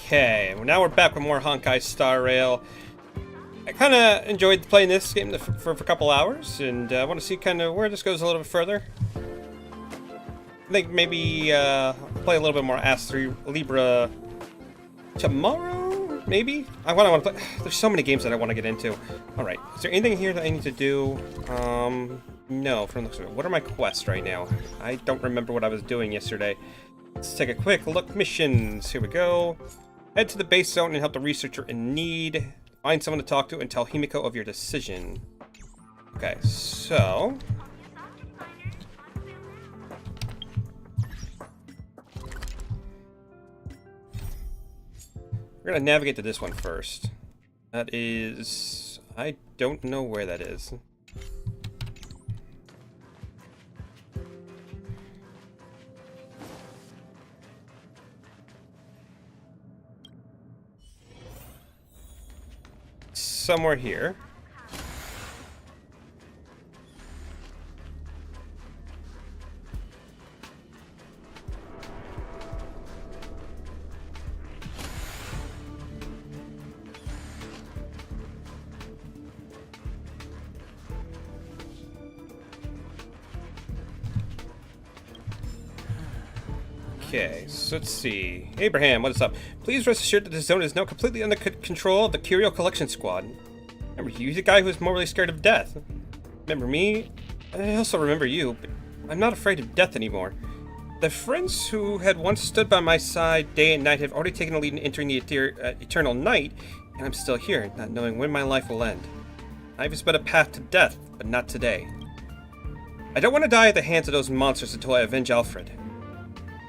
Okay, well, now we're back with more Honkai Starrail. I kind of enjoyed playing this game for a couple hours, and I want to see kind of where this goes a little bit further. I think maybe play a little bit more Astro Libra tomorrow, maybe? I want to play. There's so many games that I want to get into. Alright, is there anything here that I need to do? No, from the looks of it. What are my quests right now? I don't remember what I was doing yesterday. Let's take a quick look. Missions. Here we go. Head to the base zone and help the researcher in need. Find someone to talk to and tell Himiko of your decision. Okay, so... we're gonna navigate to this one first. That is... I don't know where that is. Somewhere here. Okay, so let's see. Abraham, what is up? Please rest assured that this zone is now completely under control of the Curio Collection Squad. Remember you, the guy who was morally scared of death. Remember me? I also remember you, but I'm not afraid of death anymore. The friends who had once stood by my side day and night have already taken the lead in entering the eternal night, and I'm still here, not knowing when my life will end. Life has been a path to death, but not today. I don't want to die at the hands of those monsters until I avenge Alfred.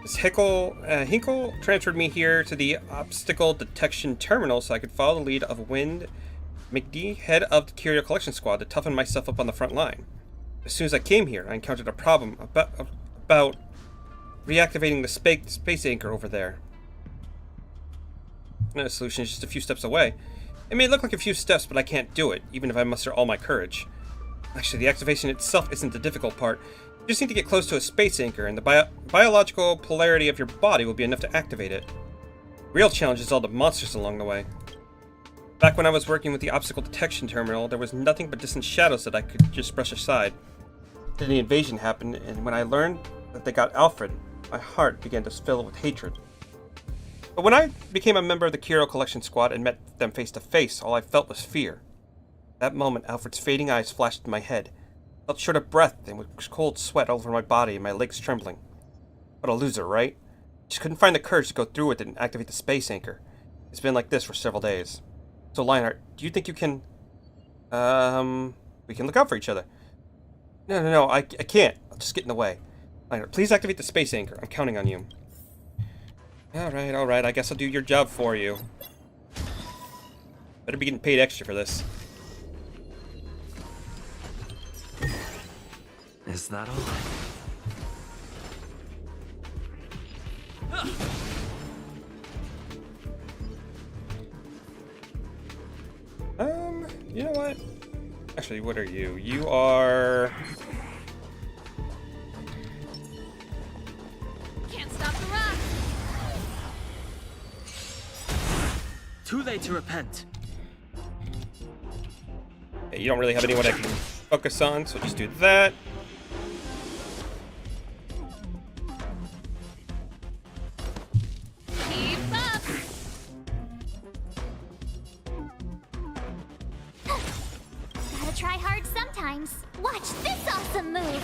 This Hinkle transferred me here to the obstacle detection terminal so I could follow the lead of Wind McD, head of the Curio Collection Squad, to toughen myself up on the front line. As soon as I came here, I encountered a problem about reactivating the space anchor over there. The solution is just a few steps away. It may look like a few steps, but I can't do it, even if I muster all my courage. Actually, the activation itself isn't the difficult part. You just need to get close to a space anchor, and the biological polarity of your body will be enough to activate it. The real challenge is all the monsters along the way. Back when I was working with the obstacle detection terminal, there was nothing but distant shadows that I could just brush aside. Then the invasion happened, and when I learned that they got Alfred, my heart began to fill with hatred. But when I became a member of the Curio Collection Squad and met them face to face, all I felt was fear. At that moment, Alfred's fading eyes flashed in my head. I felt short of breath and with cold sweat all over my body and my legs trembling. What a loser, right? Just couldn't find the courage to go through with it and activate the space anchor. It's been like this for several days. So, Lionheart, do you think you can... we can look out for each other. No, I can't. I'll just get in the way. Lionheart, please activate the space anchor. I'm counting on you. Alright, I guess I'll do your job for you. Better be getting paid extra for this. Is that all? You know what? Actually, what are you? You are... Can't stop the run! Too late to repent. Yeah, you don't really have anyone I can focus on, so just do that. Keep up! Gotta try hard sometimes. Watch this awesome move!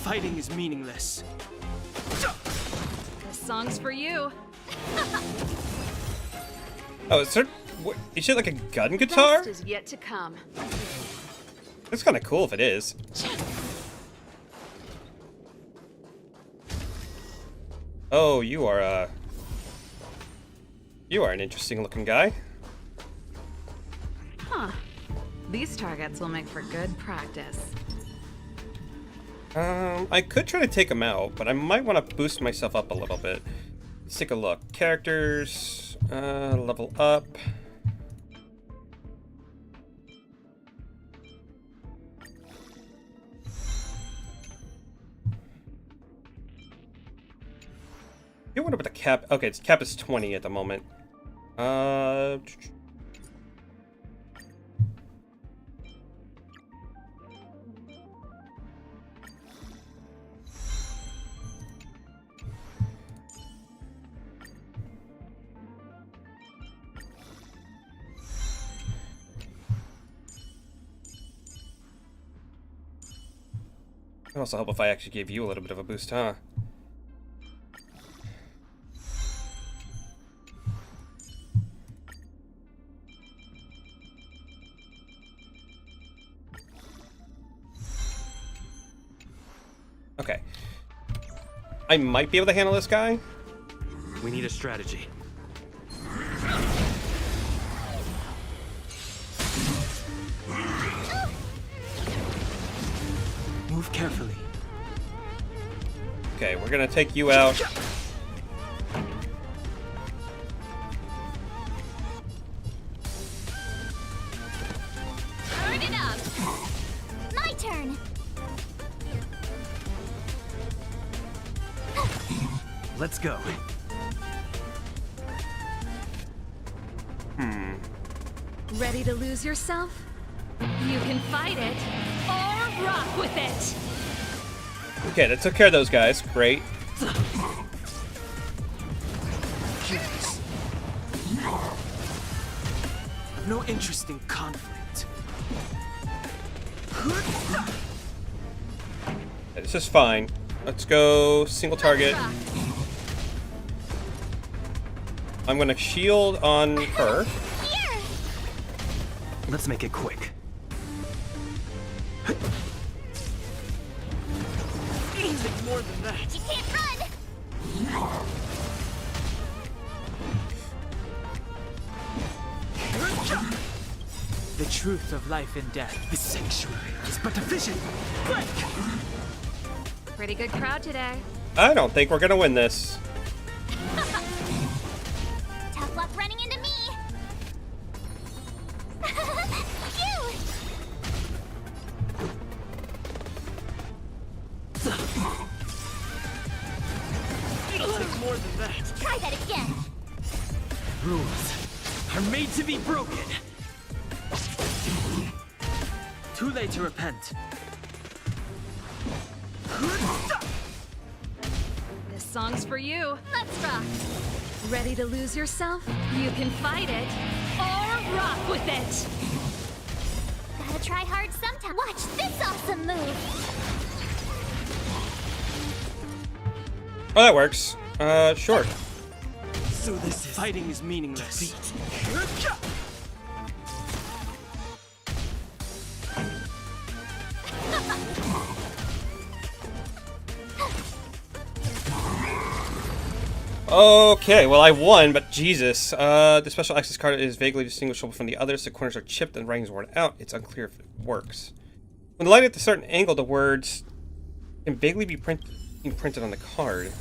Fighting is meaningless. This song's for you. Oh, is there... What, is it like a gun guitar? Best is yet to come. That's kind of cool if it is. Oh, you are an interesting looking guy. Huh. These targets will make for good practice. I could try to take him out, but I might want to boost myself up a little bit. Let's take a look. Characters, level up. I wonder what the cap... Okay, its cap is 20 at the moment. It'd also help if I actually gave you a little bit of a boost, huh? Okay. I might be able to handle this guy. We need a strategy. Move carefully. Okay, we're gonna take you out. Turn it up. My turn. Let's go. Ready to lose yourself? You can fight it or rock with it. Okay, that took care of those guys. Great. No interest in conflict. Yeah, this is fine. Let's go single target. I'm gonna shield on her. Here. Let's make it quick. Anything more than that. You can't run. The truth of life and death. This sanctuary is but a vision. Quick! Pretty good crowd today. I don't think we're gonna win this. Tough luck running into me. Phew. Anything more than that. Try that again. Rules are made to be broken. Too late to repent. This song's for you. Let's rock. Ready to lose yourself? You can fight it or rock with it. Gotta try hard sometime. Watch this awesome move. Oh, that works. Sure. So this fighting is meaningless. Okay, well I won, but Jesus. The special access card is vaguely distinguishable from the others. The corners are chipped and writing's worn out. It's unclear if it works. When lighted at a certain angle, the words can vaguely be printed on the card.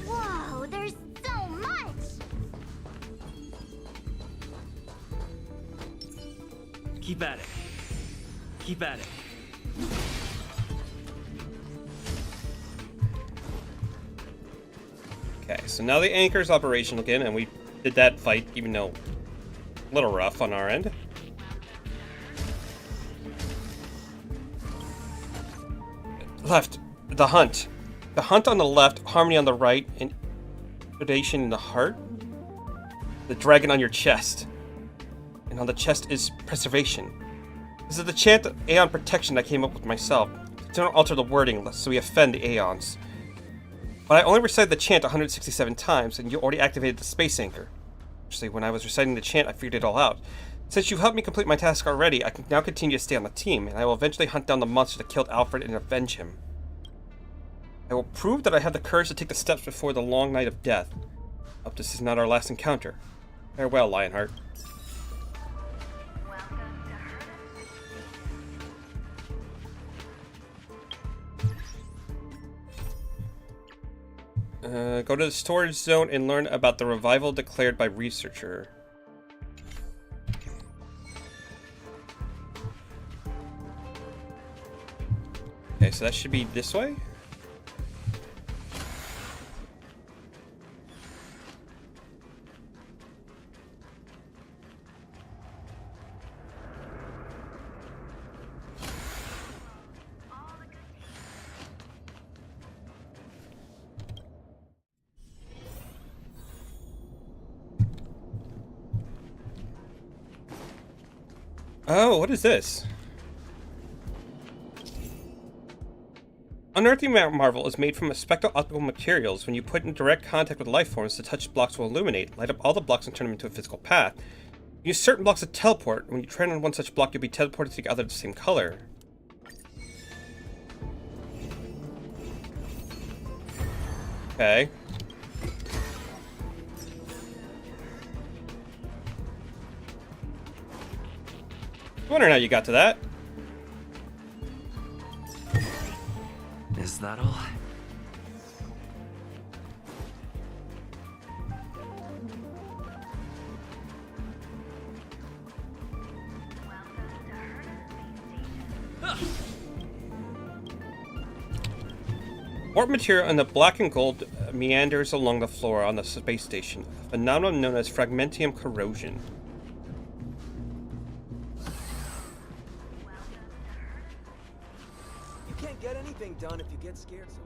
Whoa, there's so much. Keep at it. Keep at it. Okay, so now the anchor's operational again, and we did that fight, even though a little rough on our end. Left, the hunt. The hunt on the left, harmony on the right, and predation in the heart. The dragon on your chest. And on the chest is preservation. This is the chant of Aeon protection I came up with myself. Don't alter the wording lest we offend the Aeons. But I only recited the chant 167 times, and you already activated the space anchor. Actually, when I was reciting the chant, I figured it all out. Since you've helped me complete my task already, I can now continue to stay on the team, and I will eventually hunt down the monster that killed Alfred and avenge him. I will prove that I have the courage to take the steps before the long night of death. Hope this is not our last encounter. Farewell, Lionheart. Go to the storage zone and learn about the revival declared by researcher. Okay, so that should be this way? Oh, what is this? Unearthing marvel is made from a spectral optical materials. When you put in direct contact with life forms, the touched blocks will illuminate, light up all the blocks, and turn them into a physical path. Use certain blocks to teleport. When you tread on one such block, you'll be teleported to the other of the same color. Okay. I wonder how you got to that. Is that all? Warp material in the black and gold meanders along the floor on the space station, a phenomenon known as fragmentium corrosion. You can't get anything done if you get scared, so...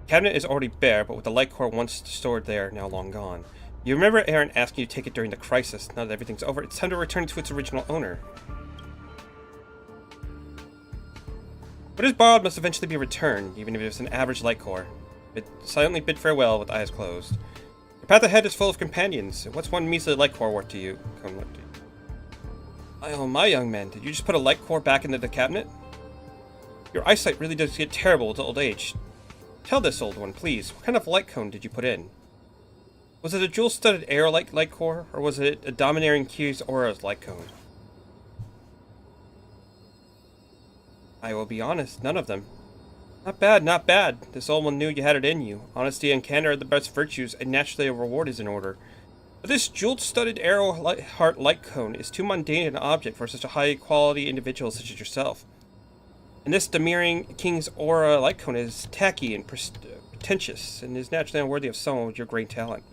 The cabinet is already bare, but with the light core once stored there, now long gone. You remember Aaron asking you to take it during the crisis. Now that everything's over, it's time to return it to its original owner. What is borrowed must eventually be returned, even if it's an average light core. It silently bid farewell with eyes closed. Your path ahead is full of companions. What's one measly light core worth to you? Oh, my young man, did you just put a light core back into the cabinet? Your eyesight really does get terrible with old age. Tell this old one, please, what kind of light cone did you put in? Was it a jewel-studded air-like light core, or was it a domineering Kyrie's aura's light cone? I will be honest, none of them. Not bad, not bad. This old one knew you had it in you. Honesty and candor are the best virtues, and naturally a reward is in order. But this jewel-studded arrow-heart light cone is too mundane an object for such a high-quality individual such as yourself. And this demurring King's Aura light cone is tacky and pretentious, and is naturally unworthy of someone with your great talent.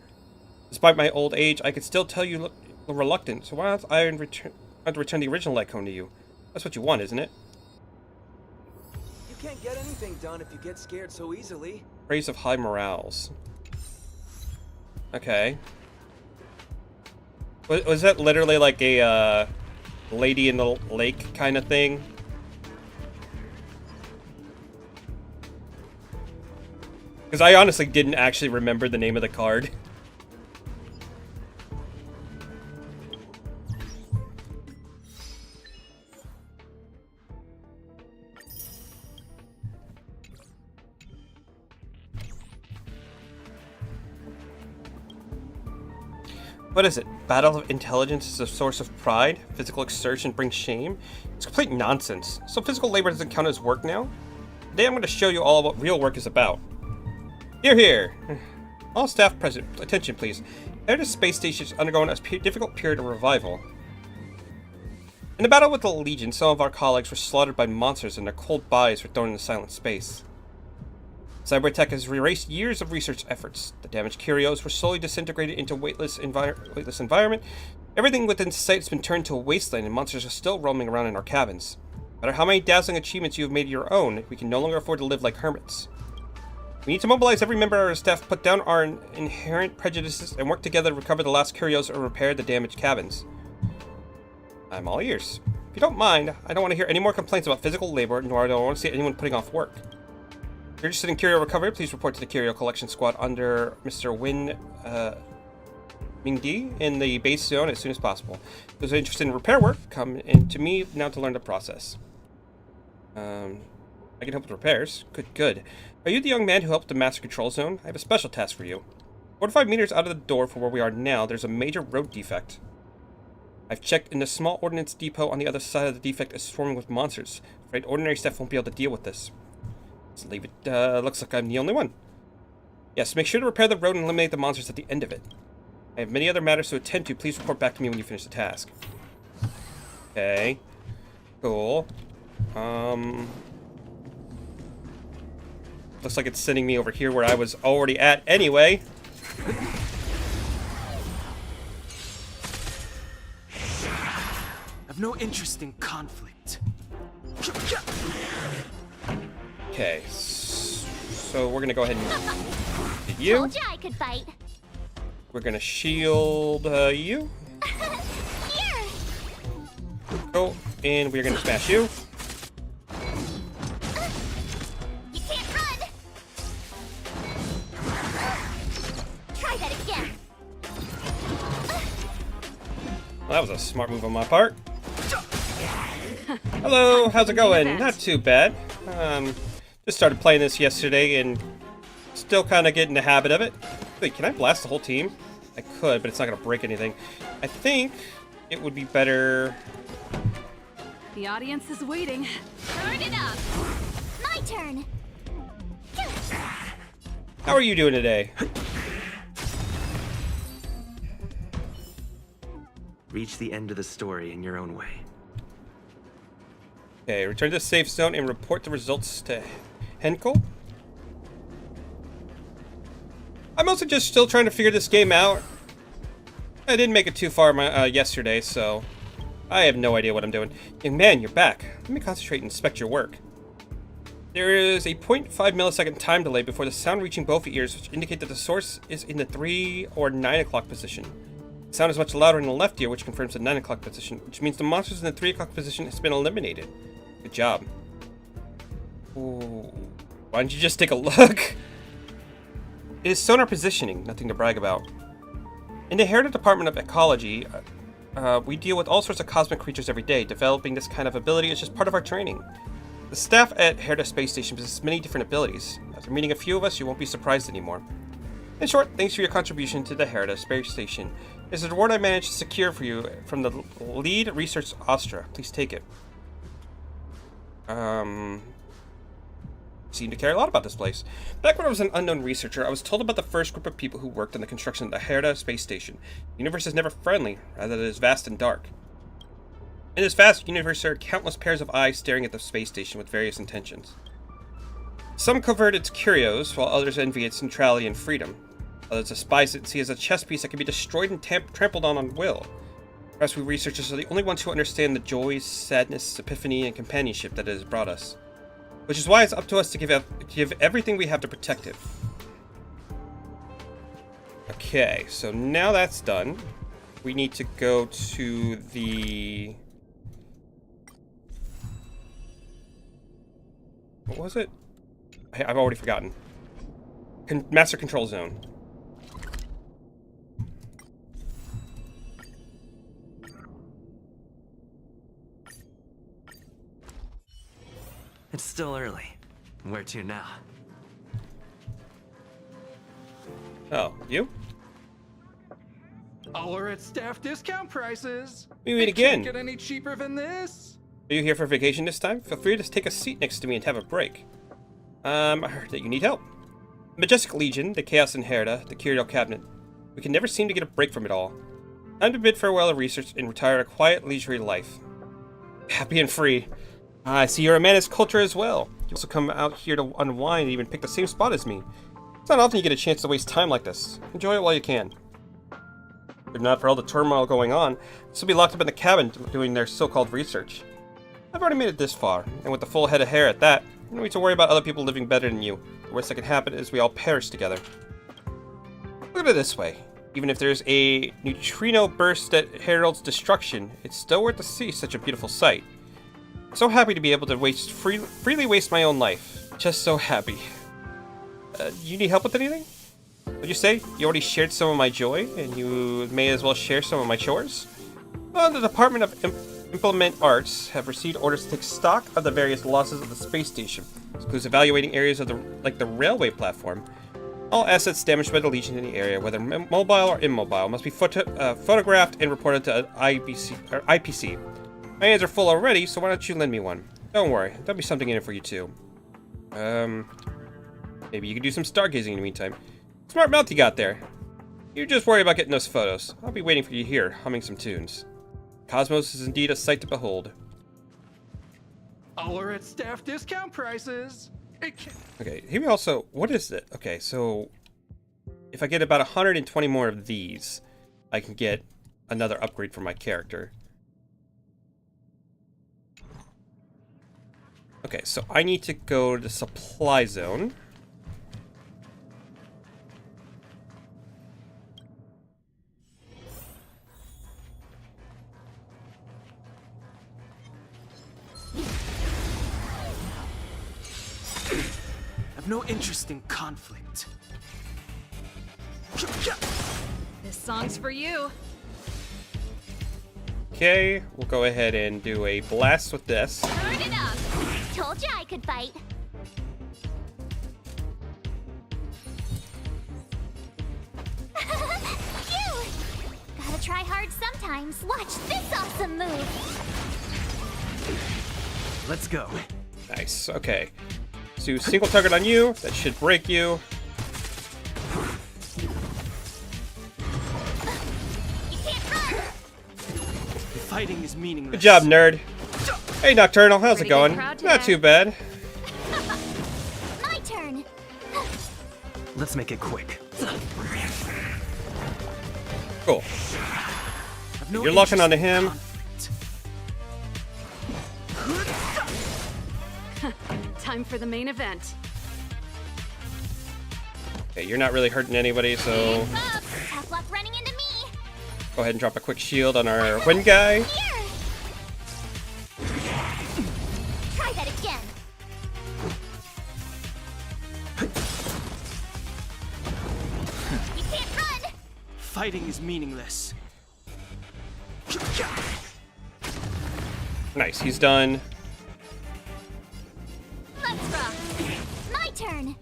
Despite my old age, I could still tell you look reluctant, so why don't I return the original light cone to you? That's what you want, isn't it? You can't get anything done if you get scared so easily. Praise of high morals. Okay. Was that literally like a lady in the lake kind of thing? Because I honestly didn't actually remember the name of the card. What is it? Battle of intelligence is a source of pride? Physical exertion brings shame? It's complete nonsense. So physical labor doesn't count as work now? Today I'm going to show you all what real work is about. Hear, hear. All staff present, attention please. Heritage Space Station is undergoing a difficult period of revival. In the battle with the Legion, some of our colleagues were slaughtered by monsters and their cold bodies were thrown into silent space. Cybertech has erased years of research efforts. The damaged curios were slowly disintegrated into weightless environment. Everything within sight has been turned to a wasteland, and monsters are still roaming around in our cabins. No matter how many dazzling achievements you have made your own, we can no longer afford to live like hermits. We need to mobilize every member of our staff, put down our inherent prejudices, and work together to recover the last curios or repair the damaged cabins. I'm all ears. If you don't mind, I don't want to hear any more complaints about physical labor, nor do I want to see anyone putting off work. If you're interested in curio recovery, please report to the Curio Collection Squad under Mr. Win Mingdi in the base zone as soon as possible. If those are interested in repair work, come in to me now to learn the process. I can help with repairs. Good. Are you the young man who helped the Master Control Zone? I have a special task for you. 45 meters out of the door from where we are now, there's a major road defect. I've checked in the small ordnance depot on the other side of the defect is swarming with monsters. Afraid ordinary staff won't be able to deal with this. Let's leave it. Looks like I'm the only one. Yes, make sure to repair the road and eliminate the monsters at the end of it. I have many other matters to attend to. Please report back to me when you finish the task. Okay. Cool. Looks like it's sending me over here where I was already at anyway. I've no interest in conflict. Okay, so we're gonna go ahead and hit you. Told ya I could fight. We're gonna shield you. Here. Go, and we're gonna smash you. You can't run. Try that again. Well, that was a smart move on my part. Hello, how's it going? Not too bad. Just started playing this yesterday and still kind of getting the habit of it. Wait, can I blast the whole team? I could, but it's not going to break anything. I think it would be better... The audience is waiting. Turn it up. My turn. How are you doing today? Reach the end of the story in your own way. Okay, return to the safe zone and report the results to Henkel. I'm also just still trying to figure this game out. I didn't make it too far yesterday, so I have no idea what I'm doing. Young man, you're back. Let me concentrate and inspect your work. There is a 0.5 millisecond time delay before the sound reaching both ears, which indicate that the source is in the 3 or 9 o'clock position. The sound is much louder in the left ear, which confirms the 9 o'clock position, which means the monsters in the 3 o'clock position has been eliminated. Good job. Ooh. Why don't you just take a look? It is sonar positioning, nothing to brag about. In the Herida Department of Ecology, we deal with all sorts of cosmic creatures every day. Developing this kind of ability is just part of our training. The staff at Herida Space Station possesses many different abilities. After meeting a few of us, you won't be surprised anymore. In short, thanks for your contribution to the Herida Space Station. It's a reward I managed to secure for you from the lead research Astra. Please take it. Seem to care a lot about this place. Back when I was an unknown researcher, I was told about the first group of people who worked on the construction of the Herida Space Station. The universe is never friendly, rather it is vast and dark. In this vast universe, there are countless pairs of eyes staring at the space station with various intentions. Some covet its curios, while others envy its neutrality and freedom. Others despise it and see it as a chess piece that can be destroyed and trampled on will. Perhaps we researchers are the only ones who understand the joys, sadness, epiphany, and companionship that it has brought us. Which is why it's up to us to give everything we have to protect it. Okay, so now that's done, we need to go to the... What was it? I've already forgotten. Master Control Zone. It's still early. Where to now? Oh, you? All are at staff discount prices. We meet It again. Can't get any cheaper than this. Are you here for vacation this time? Feel free to take a seat next to me and have a break. I heard that you need help. Majestic Legion, the Chaos in Herida, the Curio Cabinet. We can never seem to get a break from it all. Time to bid farewell to research and retire a quiet, leisurely life. Happy and free. I see you're a man of culture as well. You also come out here to unwind and even pick the same spot as me. It's not often you get a chance to waste time like this. Enjoy it while you can. If not for all the turmoil going on, this will be locked up in the cabin doing their so-called research. I've already made it this far, and with the full head of hair at that, you don't need to worry about other people living better than you. The worst that can happen is we all perish together. Look at it this way. Even if there's a neutrino burst that heralds destruction, it's still worth to see such a beautiful sight. I'm so happy to be able to freely waste my own life. Just so happy. You need help with anything? Would you say you already shared some of my joy, and you may as well share some of my chores? Well, the Department of Implement Arts have received orders to take stock of the various losses of the space station. This includes evaluating areas of the railway platform. All assets damaged by the Legion in the area, whether mobile or immobile, must be photographed and reported to IPC. My hands are full already, so why don't you lend me one? Don't worry, there'll be something in it for you too. Maybe you could do some stargazing in the meantime. Smart mouth you got there. You just worry about getting those photos. I'll be waiting for you here, humming some tunes. Cosmos is indeed a sight to behold. All are at staff discount prices. It can't. Okay, here we also... What is it? Okay, so... If I get about 120 more of these, I can get another upgrade for my character. Okay, so I need to go to the supply zone. I've no interest in conflict. This song's for you. Okay, we'll go ahead and do a blast with this. Turn it up. Told you I could fight. Phew! Gotta try hard sometimes. Watch this awesome move. Let's go. Nice, okay. So single target on you, that should break you. You can't run. Fighting is meaningless. Good job, nerd. Hey, Nocturnal, how's it Pretty good going? crowd Not today. too bad. My turn. Let's make it quick. Cool. I've no You're locking interest onto in him. conflict. Time for the main event. Okay, you're not really hurting anybody, so Up. Tough luck running into me. go ahead and drop a quick shield on our Wind guy. Here. Try that again. You can't run. Fighting is meaningless. Nice, he's done. Let's rock. My turn.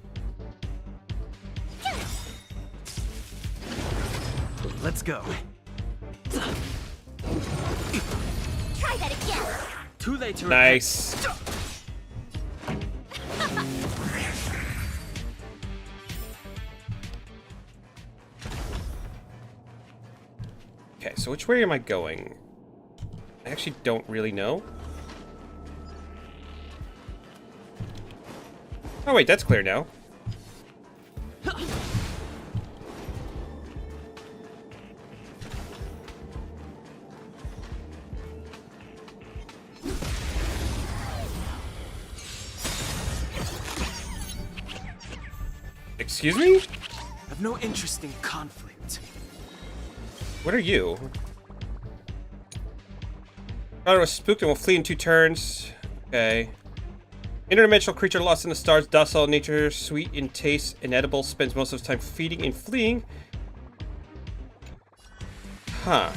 Let's go. Try that again. Too late to Nice. Okay, so which way am I going? I actually don't really know. Oh wait, that's clear now. Excuse me? I've no interest in conflict. What are you? Colorado was spooked and will flee in 2 turns. Okay. Interdimensional creature lost in the stars, docile in nature, sweet in taste, inedible, spends most of its time feeding and fleeing. Huh.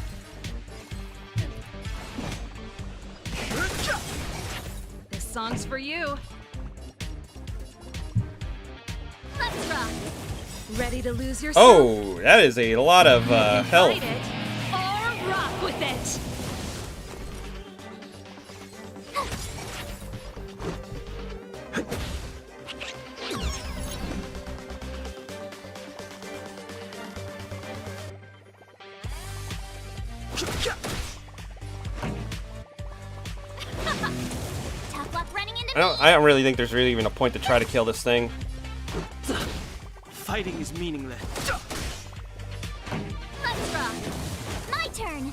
This song's for you. Let's rock. Ready to lose yourself? Oh, that is a lot of health. Fight it or rock with it. Tough luck running into I don't really think there's really even a point to try to kill this thing. Fighting is meaningless. Let's rock. My turn.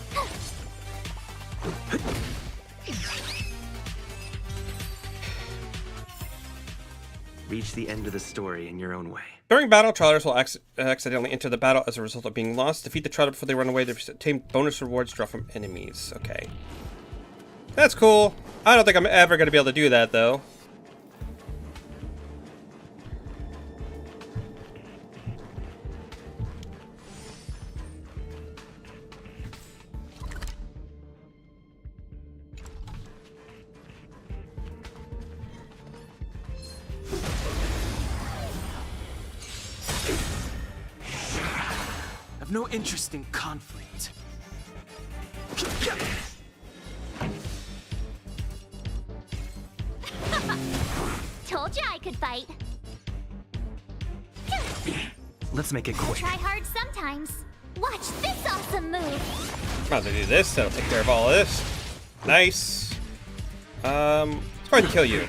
Reach the end of the story in your own way. During battle, Trollers will accidentally enter the battle as a result of being lost. Defeat the Troller before they run away. They obtain bonus rewards drawn from enemies. Okay. That's cool. I don't think I'm ever going to be able to do that, though. I've no interest in conflict. Told you I could fight. Let's make it quick. Try hard sometimes. Watch this awesome move. Might as well do this. That'll take care of all of this. Nice. Let's go ahead and kill you.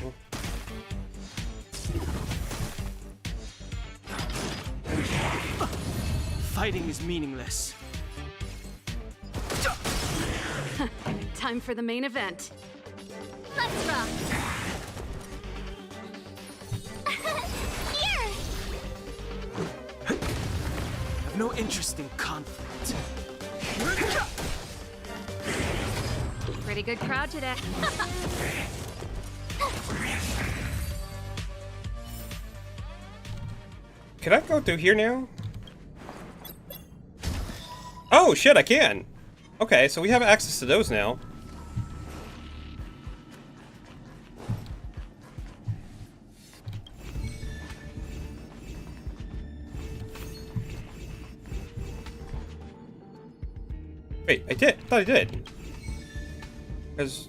Fighting is meaningless. Time for the main event. Let's rock. Here. I've no interest in conflict. Pretty good crowd today. Can I go through here now? Oh shit, I can. Okay, so we have access to those now. Wait, I did. I thought I did. Because...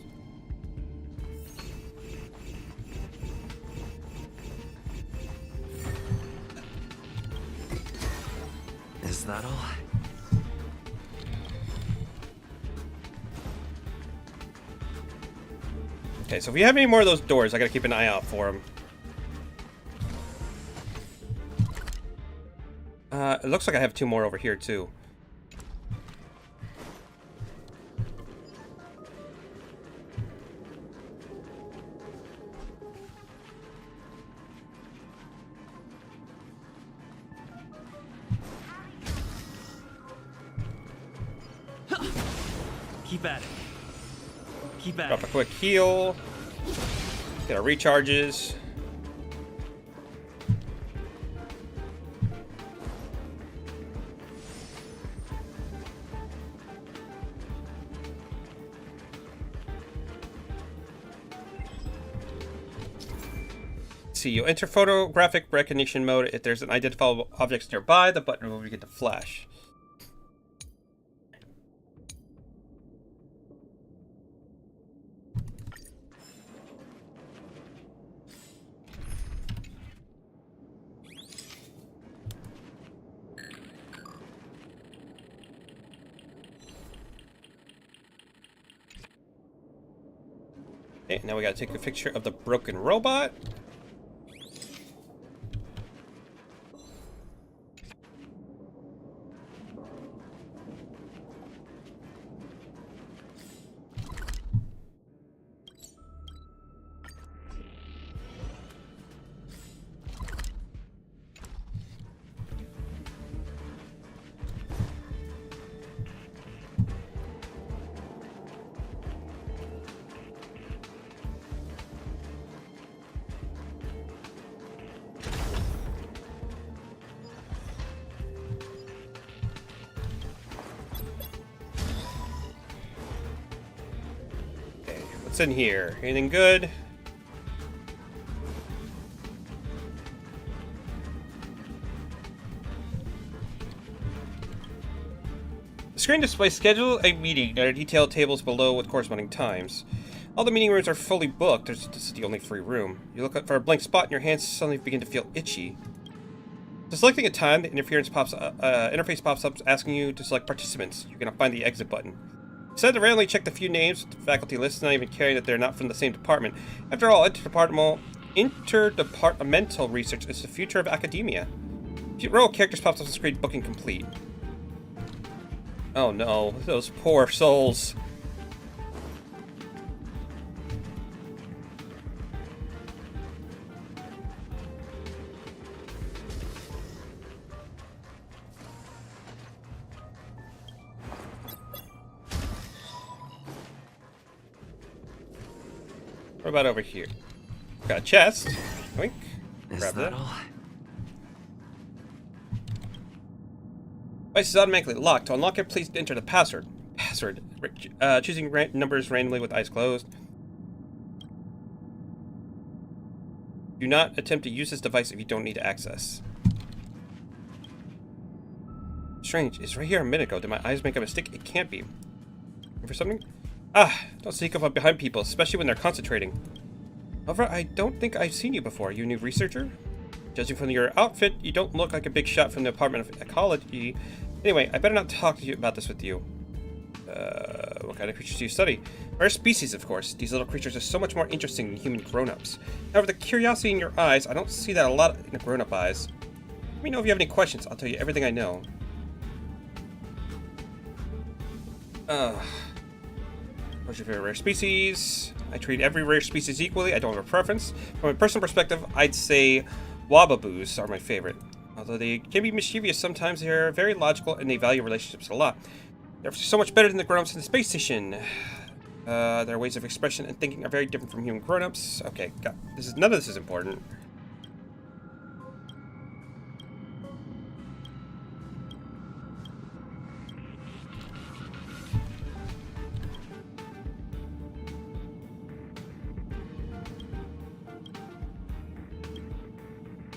Is that all? Okay, so if we have any more of those doors, I gotta keep an eye out for them. It looks like I have 2 more over here, too. Keep at it. Keep at Drop it. a quick heal. Get our recharges. See, you'll enter photographic recognition mode. If there's an identifiable object nearby, the button will begin to flash. Okay, now we gotta take a picture of the broken robot. What's in here? Anything good? The screen displays schedule a meeting. There are detailed tables below with corresponding times. All the meeting rooms are fully booked. This is the only free room. You look for a blank spot and your hands suddenly begin to feel itchy. So selecting a time, the interface pops up asking you to select participants. You're going to find the exit button. Instead of randomly check the few names with the faculty list, not even caring that they're not from the same department. After all, interdepartmental research is the future of academia. Row of characters pops up on the screen, booking complete. Oh no, those poor souls. What about over here? Got a chest. Wink. Grab that. All? Device is automatically locked. To unlock it, please enter the password. Choosing numbers randomly with eyes closed. Do not attempt to use this device if you don't need access. Strange. It's right here a minute ago. Did my eyes make a mistake? It can't be. For something? Don't sneak up behind people, especially when they're concentrating. However, I don't think I've seen you before. You a new researcher? Judging from your outfit, you don't look like a big shot from the Department of Ecology. Anyway, I better not talk to you about this with you. What kind of creatures do you study? Rare species, of course. These little creatures are so much more interesting than human grown-ups. However, the curiosity in your eyes, I don't see that a lot in the grown-up eyes. Let me know if you have any questions. I'll tell you everything I know. What's your favorite rare species? I treat every rare species equally. I don't have a preference. From a personal perspective, I'd say wababoos are my favorite. Although they can be mischievous sometimes, they're very logical and they value relationships a lot. They're so much better than the grown-ups in the space station. Their ways of expression and thinking are very different from human grown-ups. Okay, none of this is important.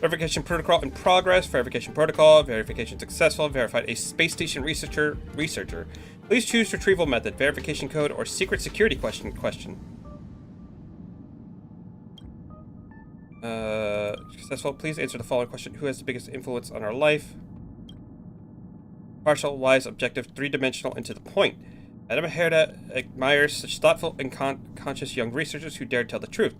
Verification protocol in progress. Verification protocol. Verification successful. Verified a space station researcher. Please choose retrieval method, verification code, or secret security question. Successful. Please answer the following question: who has the biggest influence on our life? Partial, wise, objective, three-dimensional, and to the point. Madame Herda admires such thoughtful and conscious young researchers who dare tell the truth.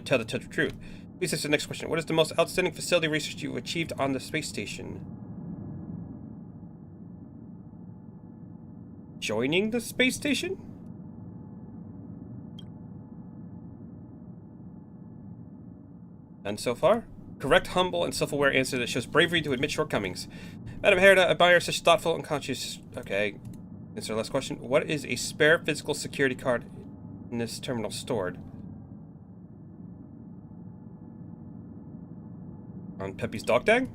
Tell the truth. Please answer the next question. What is the most outstanding facility research you've achieved on the space station? Joining the space station? None so far? Correct, humble, and self-aware answer that shows bravery to admit shortcomings. Madame Herda admires such thoughtful and conscious... Okay. Answer the last question. What is a spare physical security card in this terminal stored? On Peppy's dog tag?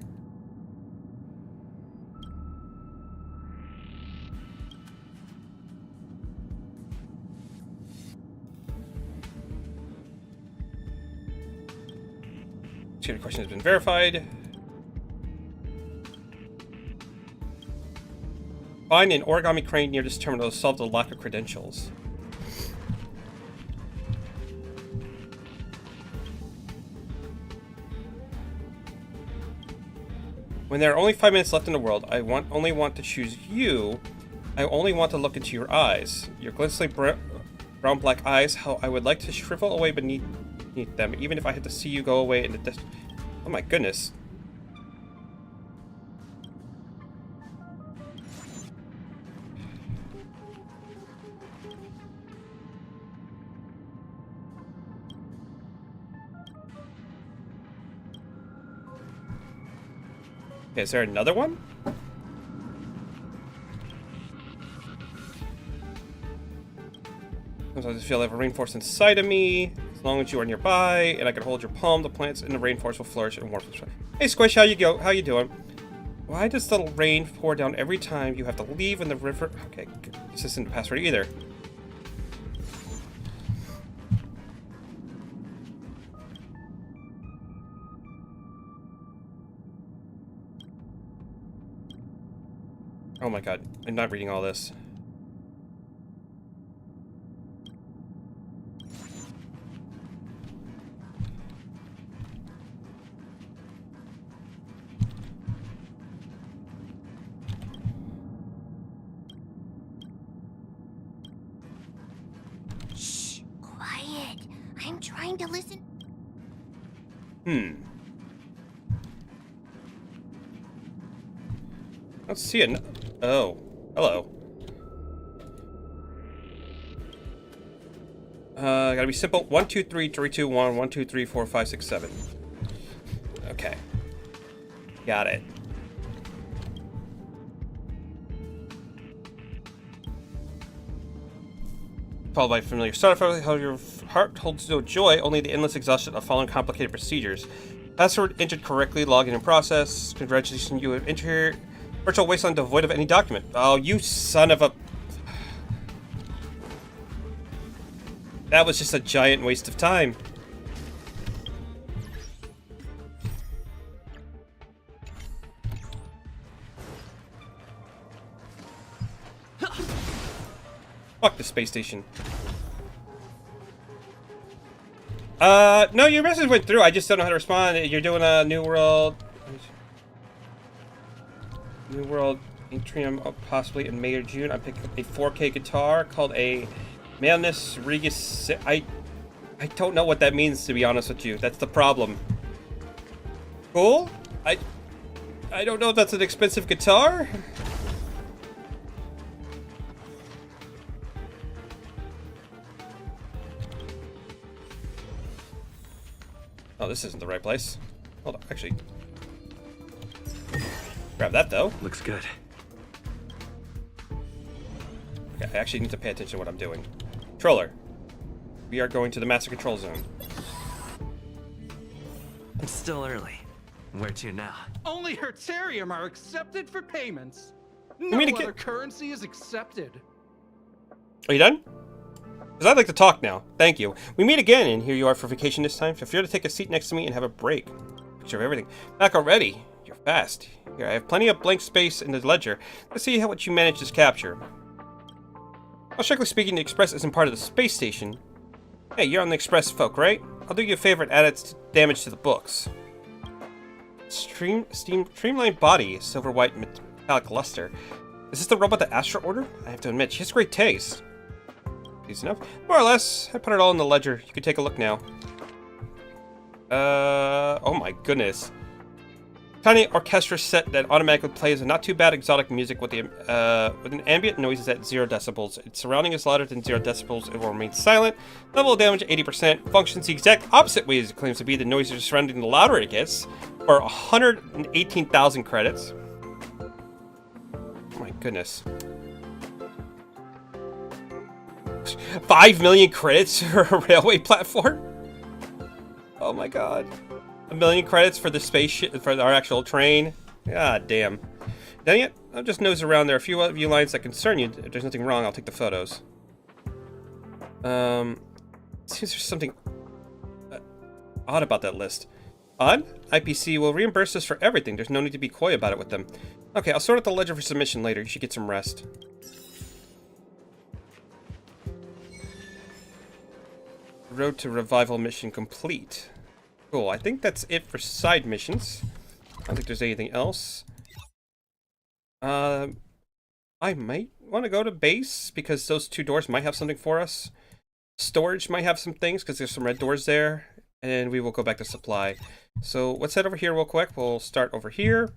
Security question has been verified. Find an origami crane near this terminal to solve the lack of credentials. When there are only 5 minutes left in the world, I only want to choose you. I only want to look into your eyes. Your glistening brown-black eyes, how I would like to shrivel away beneath them, even if I had to see you go away in the distance. Oh my goodness. Okay, is there another one? Sometimes I feel I have a rainforest inside of me. As long as you are nearby and I can hold your palm, the plants in the rainforest will flourish and warmth. Hey Squish, how you doing? Why does the rain pour down every time you have to leave in the river? Okay, this isn't the password either. Oh my god, I'm not reading all this. Shh, quiet. I'm trying to listen. Let's see it. Oh, hello. Gotta be simple. 1, 2, 3, 3, 2, 1, 1, 2, 3, 4, 5, 6, 7. Okay. Got it. Followed by familiar starter, how your heart holds no joy, only the endless exhaustion of following complicated procedures. Password entered correctly, login in process. Congratulations, you have entered virtual wasteland devoid of any document. Oh, you son of a... That was just a giant waste of time. Fuck the space station. No, your message went through. I just don't know how to respond. You're doing a New World Atrium, possibly in May or June. I picked up a 4K guitar called a Malnus Regis. I don't know what that means, to be honest with you. That's the problem. Cool. I don't know if that's an expensive guitar. Oh, this isn't the right place. Hold on, actually. Grab that, though. Looks good. Okay, I actually need to pay attention to what I'm doing. Controller. We are going to the master control zone. It's still early. Where to now? Only Hertarium are accepted for payments. mean No to get- other currency is accepted. Are you done? Because I'd like to talk now. Thank you. We meet again, and here you are for vacation this time. Feel free to take a seat next to me and have a break. Picture of everything. Back already. You're fast. Here, I have plenty of blank space in the ledger. Let's see what you managed to capture. Well, strictly speaking, the Express isn't part of the space station. Hey, you're on the Express folk, right? I'll do you a favor and add its damage to the books. Streamlined body, silver white metallic luster. Is this the robot that Astra ordered? I have to admit, she has great taste. Easy enough. More or less. I put it all in the ledger. You can take a look now. Oh my goodness. Tiny orchestra set that automatically plays a not too bad exotic music with an ambient noises at 0 decibels. Its surrounding is louder than 0 decibels. It will remain silent. Level of damage 80%. Functions the exact opposite way as it claims to be. The noises surrounding the louder it gets. For 118,000 credits. Oh my goodness. 5 million credits for a railway platform? Oh my god. 1 million credits for the spaceship, for our actual train? God damn. Done yet? I'll just nose around. There are a few view lines that concern you. If there's nothing wrong, I'll take the photos. Seems there's something odd about that list. Odd? IPC will reimburse us for everything. There's no need to be coy about it with them. Okay, I'll sort out the ledger for submission later. You should get some rest. Road to Revival mission complete. Cool, I think that's it for side missions. I don't think there's anything else. I might want to go to base, because those 2 doors might have something for us. Storage might have some things, because there's some red doors there. And we will go back to supply. So let's head over here real quick. We'll start over here.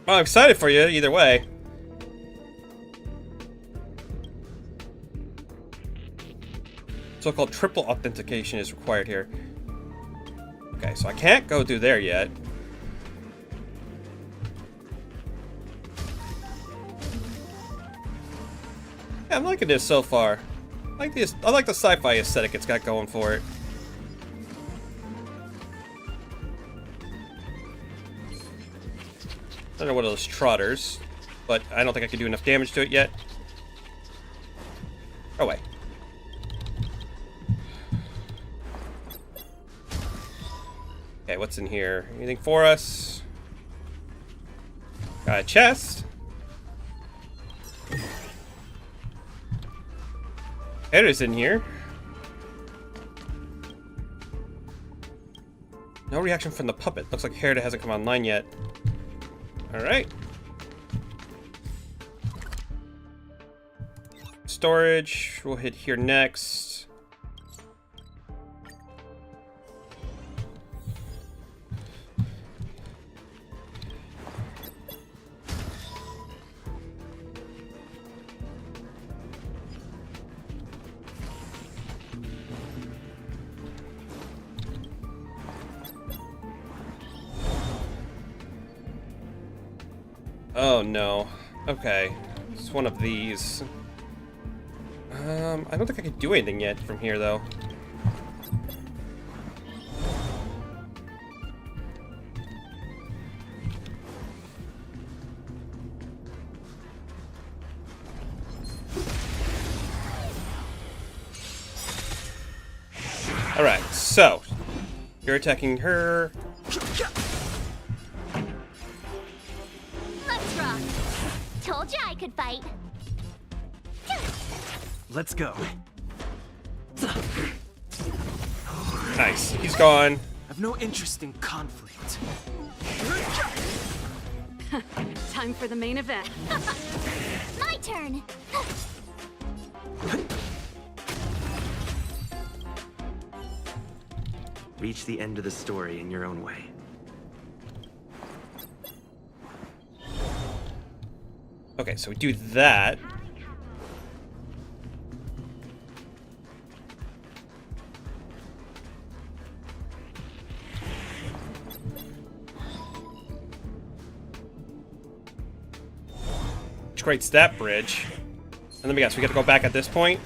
Well, I'm excited for you either way. So-called triple authentication is required here. Okay, so I can't go through there yet. Yeah, I'm liking this so far. I like this. I like the sci-fi aesthetic it's got going for it. Another one of those trotters, but I don't think I can do enough damage to it yet. Oh wait. Okay, what's in here? Anything for us? Got a chest. It is in here. No reaction from the puppet. Looks like Herda hasn't come online yet. Alright. Storage. We'll hit here next. Oh no. Okay. It's one of these. I don't think I can do anything yet from here though. Alright, so you're attacking her. Let's rock. Told you I could fight. Let's go. Nice. He's gone. I've no interest in conflict. Time for the main event. My turn. Reach the end of the story in your own way. Okay, so we do that. which creates that bridge. And let me guess, we got to go back at this point?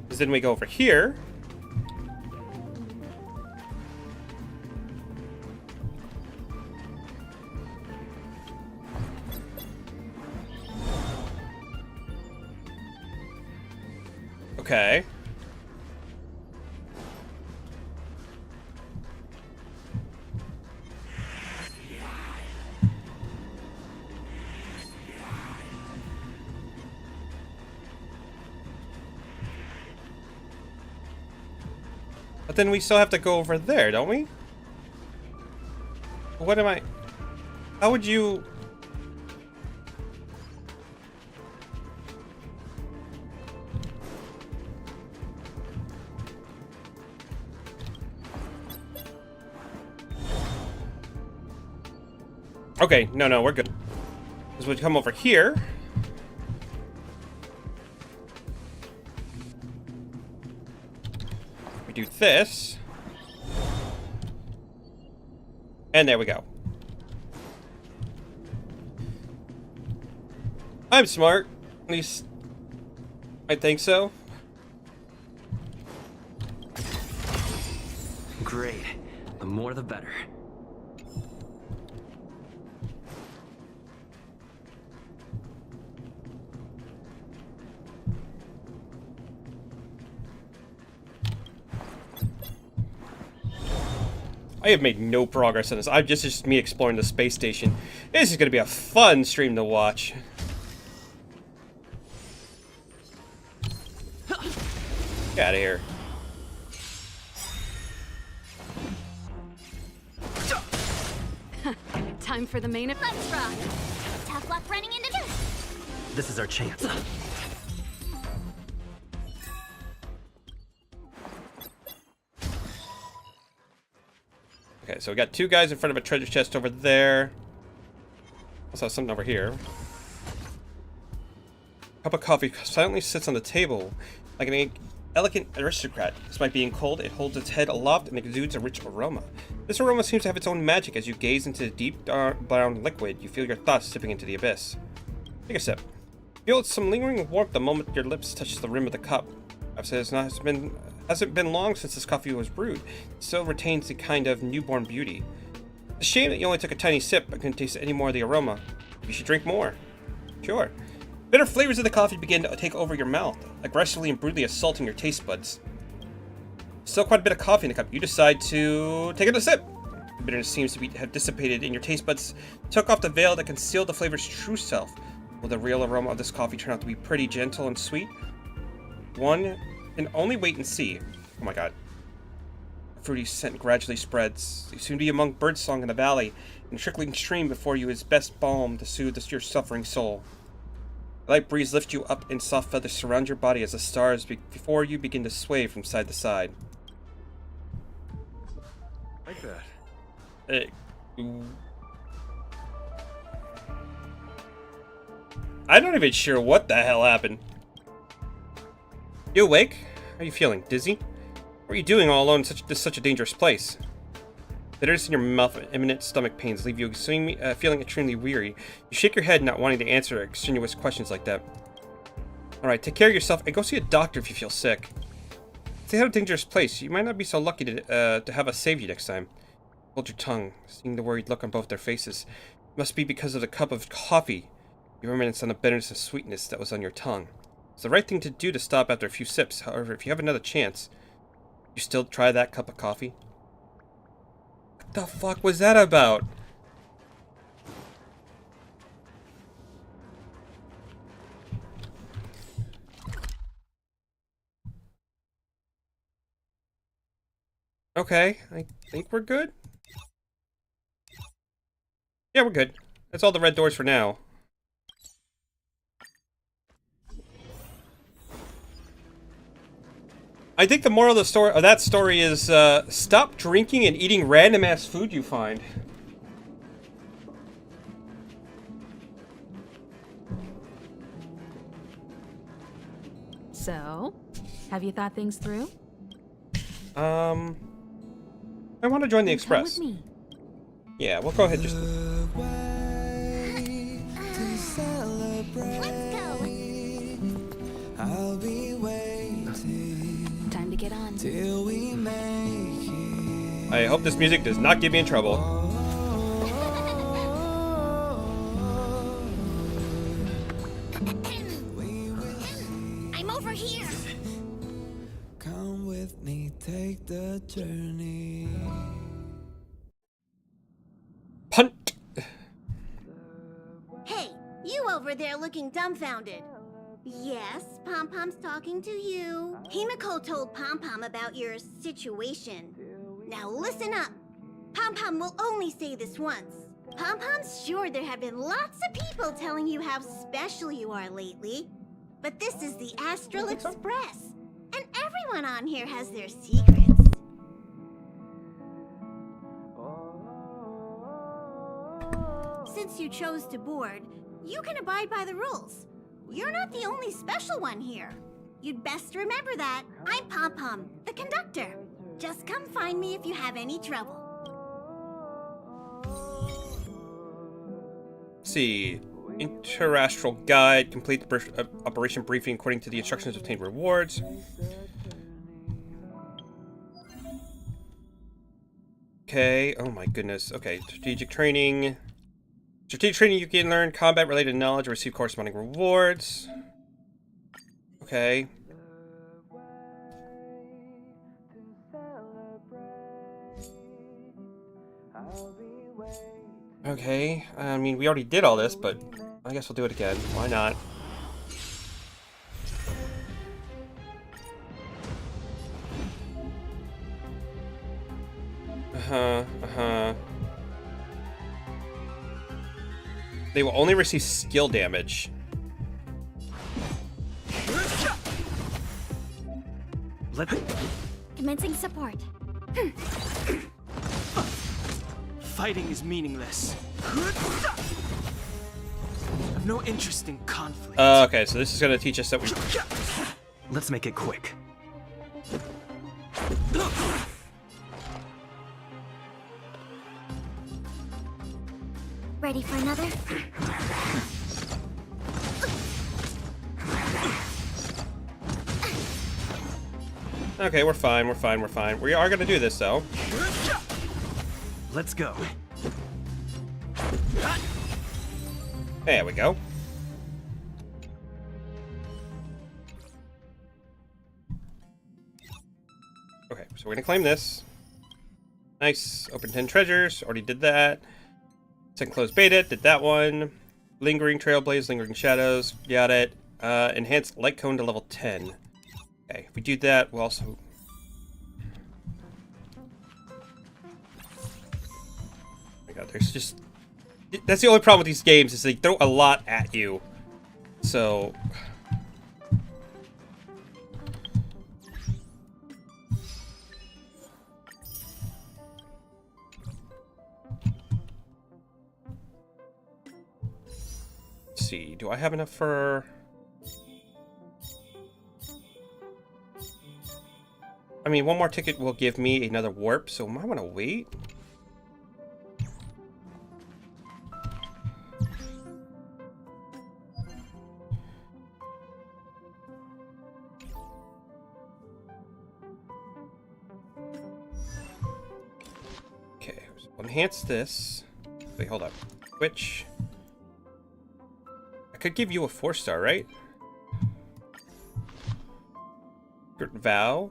Because then we go over here. Okay. But then we still have to go over there, don't we? What am I... How would you... Okay, no, we're good. Because we come over here. We do this. And there we go. I'm smart. At least, I think so. Great. The more the better. I have made no progress on this. Just me exploring the space station. This is going to be a fun stream to watch. Get out of here. Time for the main. Let's rock. Tough luck running into this. This is our chance. Okay, so we got two guys in front of a treasure chest over there. Also something over here. Cup of coffee silently sits on the table like an elegant aristocrat. Despite being cold, it holds its head aloft and exudes a rich aroma. This aroma seems to have its own magic. As you gaze into the deep brown liquid, you feel your thoughts slipping into the abyss. Take a sip. Feel some lingering warmth the moment your lips touch the rim of the cup. I've said it hasn't been long since this coffee was brewed. It still retains the kind of newborn beauty. It's a shame that you only took a tiny sip but couldn't taste any more of the aroma. You should drink more. Sure. Bitter flavors of the coffee begin to take over your mouth, aggressively and brutally assaulting your taste buds. Still quite a bit of coffee in the cup. You decide to take another sip. The bitterness seems to have dissipated, and your taste buds took off the veil that concealed the flavor's true self. Will the real aroma of this coffee turn out to be pretty gentle and sweet? One can only wait and see. Oh my god. A fruity scent gradually spreads. You soon be among birdsong in the valley, and a trickling stream before you is best balm to soothe your suffering soul. A light breeze lifts you up, and soft feathers surround your body as the stars before you begin to sway from side to side. Like that. I'm not even sure what the hell happened. You awake? How are you feeling? Dizzy? What are you doing all alone in such a dangerous place? Bitterness in your mouth and imminent stomach pains leave you feeling extremely weary. You shake your head, not wanting to answer extraneous questions like that. Alright, take care of yourself and go see a doctor if you feel sick. It's a dangerous place. You might not be so lucky to have us save you next time. Hold your tongue, seeing the worried look on both their faces. It must be because of the cup of coffee. You reminisce on the bitterness and sweetness that was on your tongue. It's the right thing to do to stop after a few sips. However, if you have another chance, you still try that cup of coffee? What the fuck was that about? Okay, I think we're good. Yeah, we're good. That's all the red doors for now. I think the moral of the story, of that story is, stop drinking and eating random ass food you find. So, have you thought things through? I want to join the Come Express. with me. Yeah, we'll go ahead and just... Let's go. I'll be waiting Time to get on. till we make it. I hope this music does not get me in trouble. I'm over here. Come with me, take the journey. Punt! Hey, you over there looking dumbfounded. Yes, Pom Pom's talking to you. Himiko told Pom Pom about your situation. Now listen up. Pom Pom will only say this once. Pom Pom's sure there have been lots of people telling you how special you are lately. But this is the Astral Express. And everyone on here has their secrets. Since you chose to board, you can abide by the rules. You're not the only special one here. You'd best remember that. I'm Pom Pom, the conductor. Just come find me if you have any trouble. Let's see. Interastral guide. Complete the operation briefing according to the instructions. Obtain rewards. Okay. Oh my goodness. Okay. Strategic training. Strategic training, you can learn combat-related knowledge or receive corresponding rewards. Okay. Okay. I mean, we already did all this, but I guess we'll do it again. Why not? They will only receive skill damage. Commencing support. Fighting is meaningless. I've no interest in conflict. Okay, so this is going to teach us that we... Let's make it quick. Ready for another? Okay, we're fine, we're fine, we're fine. We are going to do this, though. Let's go. There we go. Okay, so we're going to claim this. Nice. Open 10 treasures. Already did that. Second closed beta. Did that one. Lingering Trailblaze, Lingering Shadows. Got it. Enhanced Light Cone to level 10. Okay, if we do that, we'll also... Oh my god, there's just... That's the only problem with these games, is they throw a lot at you. So... Let's see, do I have enough for... I mean, one more ticket will give me another warp, so I might want to wait. Okay, so enhance this. Wait, hold up. Which... I could give you a 4-star, right? Vow.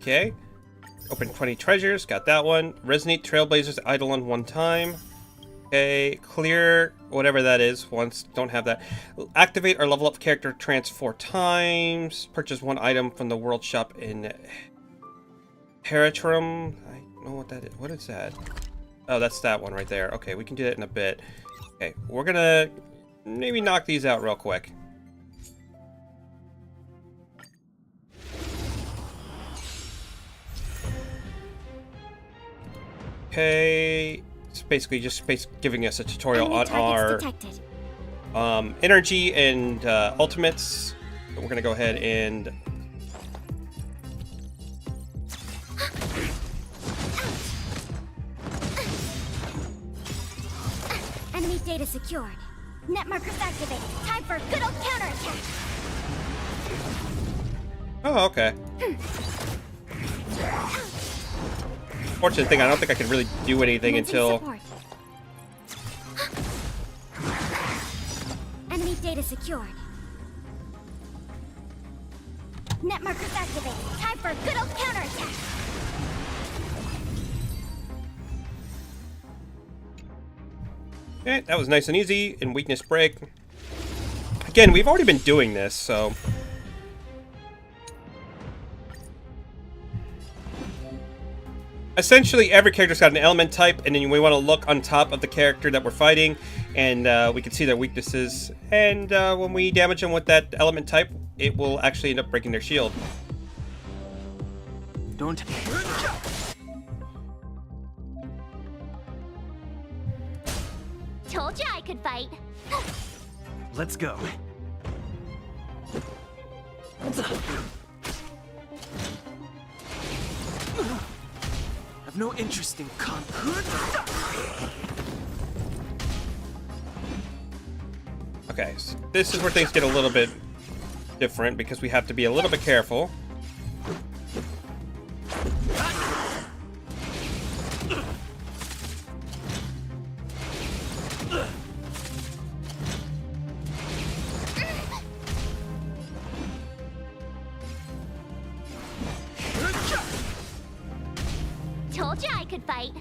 Okay. Open 20 treasures. Got that one. Resonate Trailblazers idle on one time. Okay, clear whatever that is once. Don't have that. Activate or level up character trance 4 times. Purchase 1 item from the world shop in Heratrum. I don't know what that is. What is that? Oh, that's that one right there. Okay, we can do that in a bit. Okay, we're gonna maybe knock these out real quick. Okay, it's basically just giving us a tutorial Enemy on targets our detected. energy and ultimates. So we're gonna go ahead and Enemy data secured. Net markers activated. Time for a good old counterattack. oh, okay. Fortunate thing, I don't think I can really do anything Commencing until support. Enemy data secured. Net markers activated. Time for a good old counterattack. okay, that was nice and easy. And weakness break. Again, we've already been doing this, so essentially every character's got an element type, and then we want to look on top of the character that we're fighting, and we can see their weaknesses. And when we damage them with that element type, it will actually end up breaking their shield. Don't. Told you I could fight. Let's go. Have no interest in con. Okay, so this is where things get a little bit different because we have to be a little bit careful. Told you I could fight.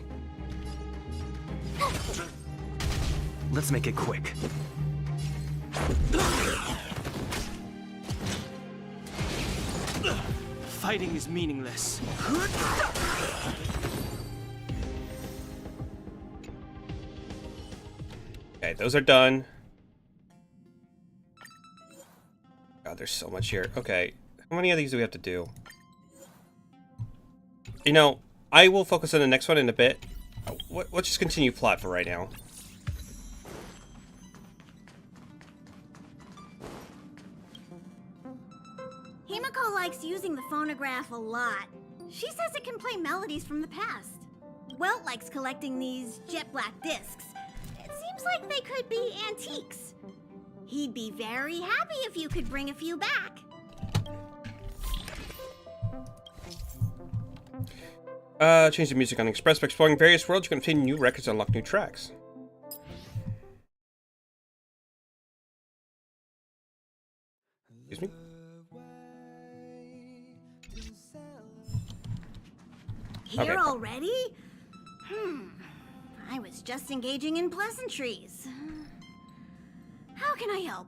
Let's make it quick. Fighting is meaningless. Okay, those are done. God, there's so much here. Okay, how many of these do we have to do? You know, I will focus on the next one in a bit. Let's just continue plot for right now. Himiko likes using the phonograph a lot. She says it can play melodies from the past. Welt likes collecting these jet black discs. It seems like they could be antiques. He'd be very happy if you could bring a few back. Change the music on Express. By exploring various worlds, you can obtain new records and unlock new tracks. Excuse me? Here Okay. already? I was just engaging in pleasantries. How can I help?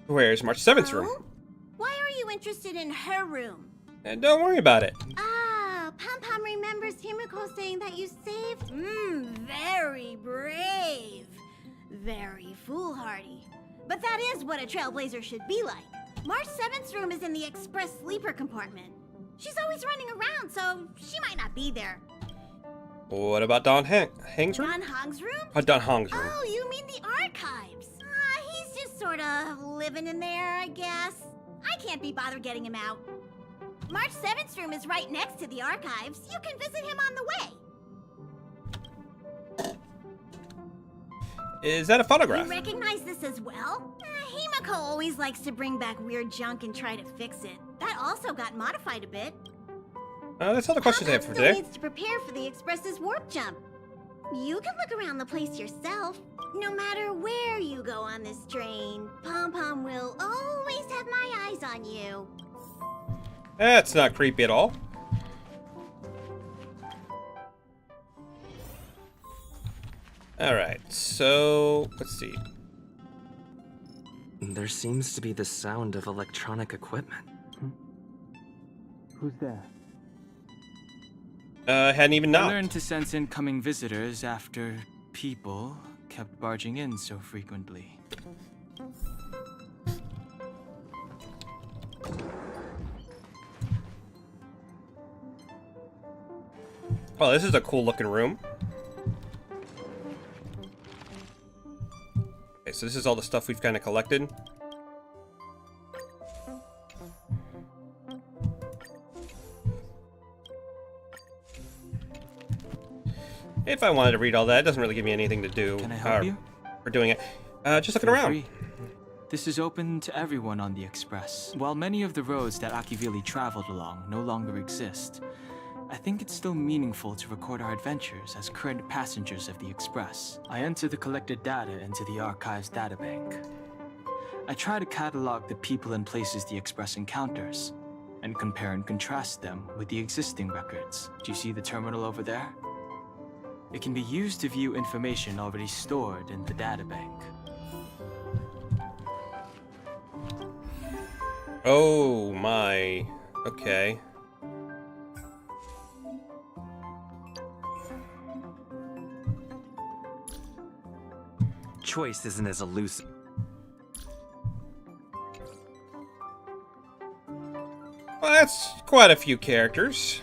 Where's March 7th room? Oh? Why are you interested in her room? And don't worry about it. Ah, Pom-Pom remembers Himiko saying that you saved? Very brave. Very foolhardy. But that is what a trailblazer should be like. March 7th's room is in the express sleeper compartment. She's always running around, so she might not be there. What about Don Hang's room? Don Hong's room? Don Hong's room. Oh, you mean the archives? He's just sort of living in there, I guess. I can't be bothered getting him out. March 7th's room is right next to the archives. You can visit him on the way. Is that a photograph? You recognize this as well? Himiko always likes to bring back weird junk and try to fix it. That also got modified a bit. That's all the questions I have for Still today. needs to prepare for the Express's warp jump. You can look around the place yourself. No matter where you go on this train, Pom-Pom will always have my eyes on you. That's not creepy at all. Alright, so let's see. There seems to be the sound of electronic equipment. Who's there? Hadn't even I knocked. learned to sense incoming visitors after people kept barging in so frequently. Oh, this is a cool looking room. Okay, so this is all the stuff we've kind of collected. If I wanted to read all that, it doesn't really give me anything to do. Can I help you? For doing it. Just looking Feel around. free. This is open to everyone on the Express. While many of the roads that Akivili traveled along no longer exist, I think it's still meaningful to record our adventures as current passengers of the Express. I enter the collected data into the Archives databank. I try to catalog the people and places the Express encounters, and compare and contrast them with the existing records. Do you see the terminal over there? It can be used to view information already stored in the databank. Oh my. Okay. Choice isn't as elusive. Well, that's quite a few characters.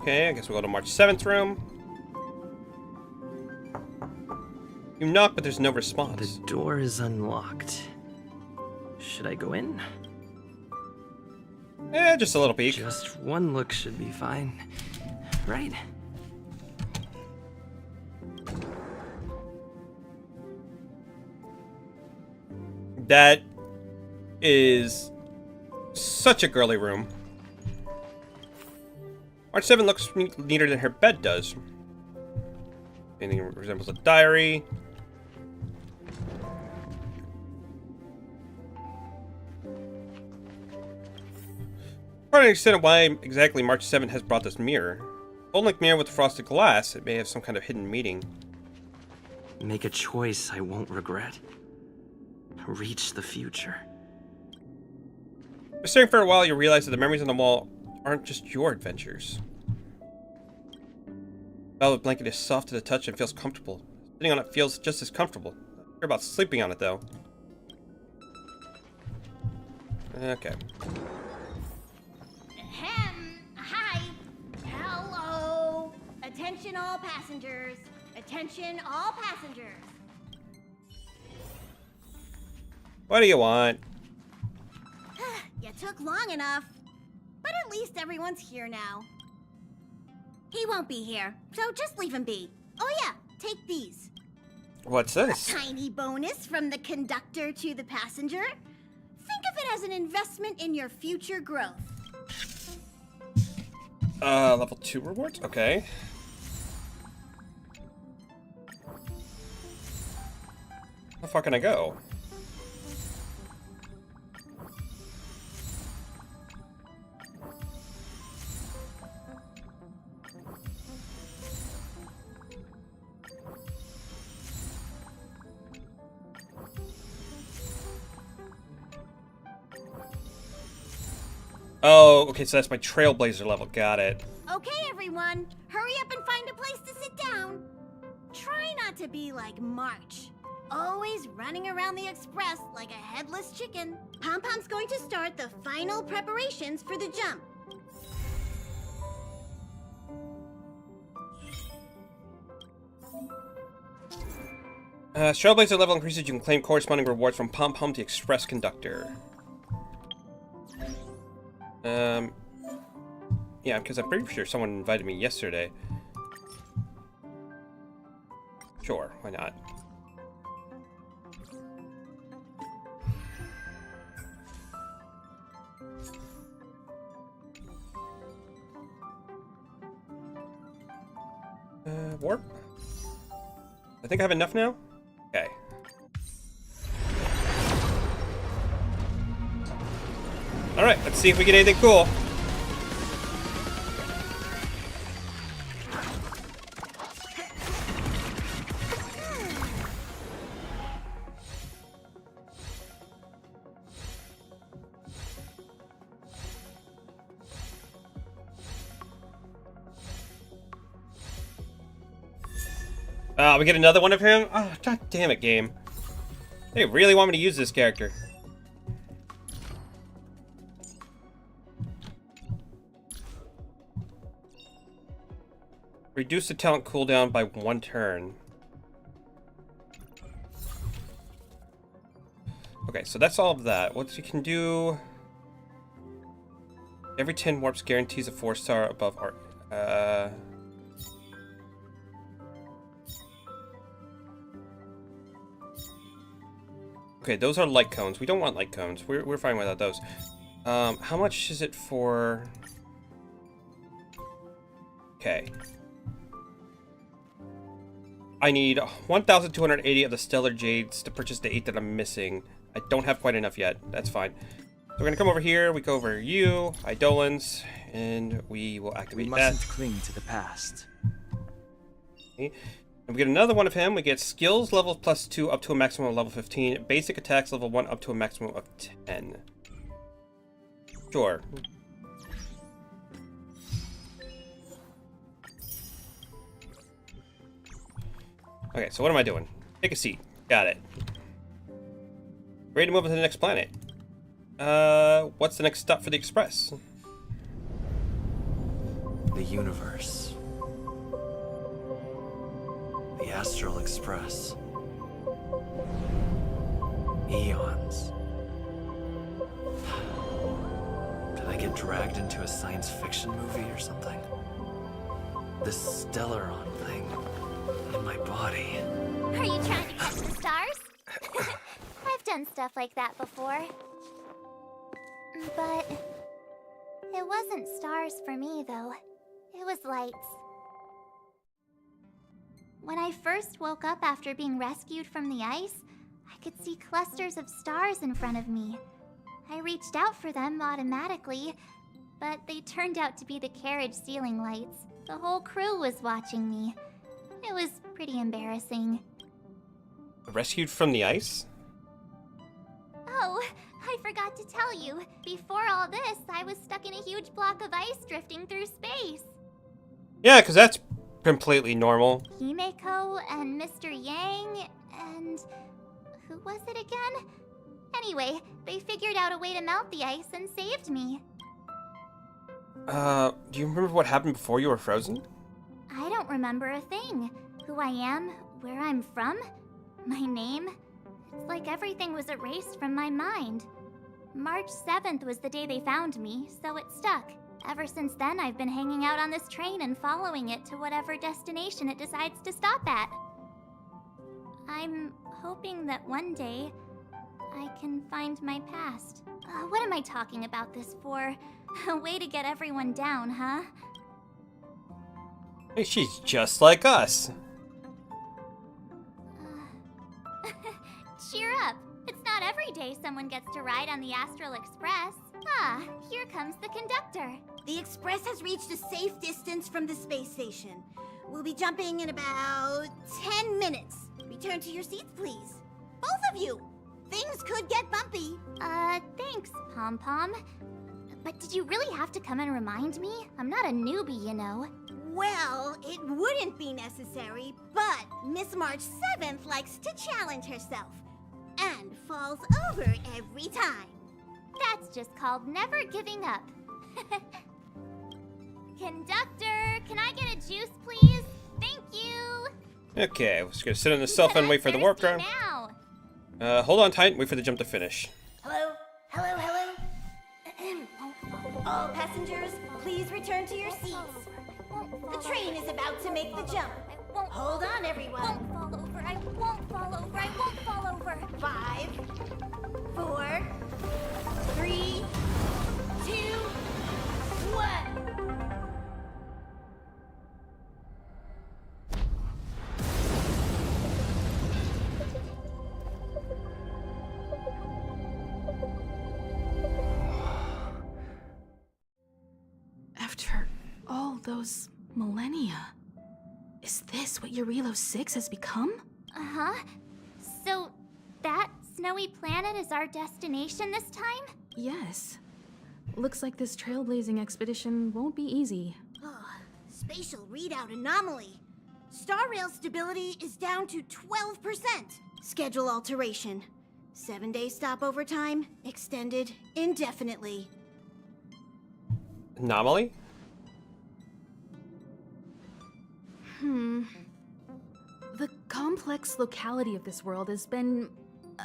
Okay, I guess we'll go to March 7th room. You knock, but there's no response. The door is unlocked. Should I go in? Just a little peek. Just one look should be fine. Right? That is such a girly room. March 7 looks neater than her bed does. Anything resembles a diary. Trying to understand why exactly March 7 has brought this mirror. Full-length mirror with frosted glass. It may have some kind of hidden meaning. Make a choice I won't regret. Reach the future. After staring for a while, you realize that the memories on the wall aren't just your adventures. The velvet blanket is soft to the touch and feels comfortable. Sitting on it feels just as comfortable. Not sure about sleeping on it, though. Okay. Hi. Hello. Attention all passengers. Attention all passengers. What do you want? You took long enough. But at least everyone's here now. He won't be here, so just leave him be. Oh yeah, take these. What's this? Tiny bonus from the conductor to the passenger. Think of it as an investment in your future growth. Level 2 rewards? Okay. How far can I go? Oh, okay, so that's my Trailblazer level. Got it. Okay, everyone, hurry up and find a place to sit down. Try not to be like March, always running around the Express like a headless chicken. Pom-Pom's going to start the final preparations for the jump. Trailblazer level increases. You can claim corresponding rewards from Pom-Pom, the Express Conductor. Yeah, because I'm pretty sure someone invited me yesterday. Sure, why not? warp. I think I have enough now. Okay. All right, let's see if we get anything cool. We get another one of him? Oh, god damn it, game. They really want me to use this character. Reduce the talent cooldown by 1 turn. Okay, so that's all of that. What you can do... Every 10 warps guarantees a 4-star above our... Okay, those are light cones. We don't want light cones. We're fine without those. How much is it for... Okay. I need 1,280 of the Stellar Jades to purchase the 8 that I'm missing. I don't have quite enough yet. That's fine. So we're gonna come over here. We go over you, Eidolons, and we will activate We that. mustn't cling to the past. Okay. And we get another one of him. We get skills level +2 up to a maximum of level 15. Basic attacks level 1 up to a maximum of 10. Sure. Okay, so what am I doing? Take a seat. Got it. Ready to move on to the next planet. What's the next stop for the Express? The universe. The Astral Express. Eons. Did I get dragged into a science fiction movie or something? This Stellaron thing in my body. Are you trying to catch the stars? I've done stuff like that before. But it wasn't stars for me, though. It was lights. When I first woke up after being rescued from the ice, I could see clusters of stars in front of me. I reached out for them automatically, but they turned out to be the carriage ceiling lights. The whole crew was watching me. It was pretty embarrassing. Rescued from the ice? Oh, I forgot to tell you. Before all this, I was stuck in a huge block of ice drifting through space. Yeah, because that's completely normal. Himeko and Mr. Yang and... who was it again? Anyway, they figured out a way to melt the ice and saved me. Do you remember what happened before you were frozen? I don't remember a thing. Who I am, where I'm from, my name. It's like everything was erased from my mind. March 7th was the day they found me, so it stuck. Ever since then, I've been hanging out on this train and following it to whatever destination it decides to stop at. I'm hoping that one day I can find my past. What am I talking about this for? A way to get everyone down, huh? Hey, she's just like us. Cheer up. It's not every day someone gets to ride on the Astral Express. Ah, here comes the conductor. The Express has reached a safe distance from the space station. We'll be jumping in about 10 minutes. Return to your seats, please. Both of you! Things could get bumpy. Thanks, Pom Pom. But did you really have to come and remind me? I'm not a newbie, you know. Well, it wouldn't be necessary, but Miss March 7th likes to challenge herself. And falls over every time. That's just called never giving up. Conductor, can I get a juice, please? Thank you. Okay, we're just gonna sit on the cell phone and wait for the warp drive. Now. Hold on tight and wait for the jump to finish. Hello? Hello, hello? All passengers, please return to your seats. The train is about to make the jump. Hold on, everyone. I won't fall over. I won't fall over. I won't fall over. 5, 4, 3, 2, 1. those millennia. Is this what Eurilo 6 has become? Uh-huh. So, that snowy planet is our destination this time? Yes. Looks like this trailblazing expedition won't be easy. Oh, spatial readout anomaly. Starrail stability is down to 12%. Schedule alteration. 7-day stopover time extended indefinitely. Anomaly? The complex locality of this world has been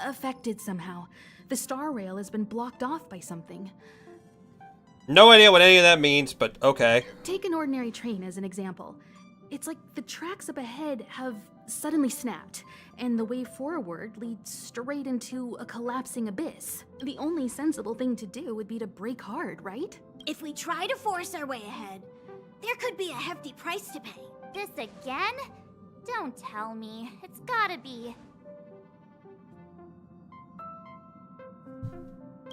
affected somehow. The Starrail has been blocked off by something. No idea what any of that means, but okay. Take an ordinary train as an example. It's like the tracks up ahead have suddenly snapped, and the way forward leads straight into a collapsing abyss. The only sensible thing to do would be to brake hard, right? If we try to force our way ahead, there could be a hefty price to pay. This again? Don't tell me. It's gotta be.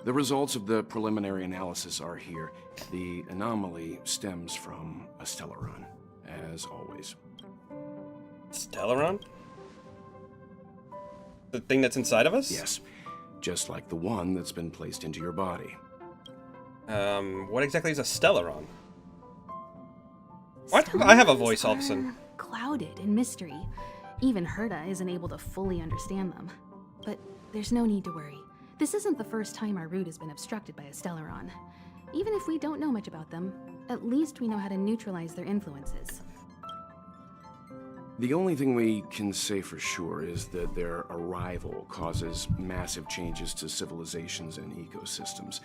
The results of the preliminary analysis are here. The anomaly stems from a Stellaron, as always. Stellaron? The thing that's inside of us? Yes, just like the one that's been placed into your body. What exactly is a Stellaron? Why do I have a voice all of a sudden? Clouded in mystery. Even Herta isn't able to fully understand them. But there's no need to worry. This isn't the first time our route has been obstructed by a Stellaron. Even if we don't know much about them, at least we know how to neutralize their influences. The only thing we can say for sure is that their arrival causes massive changes to civilizations and ecosystems.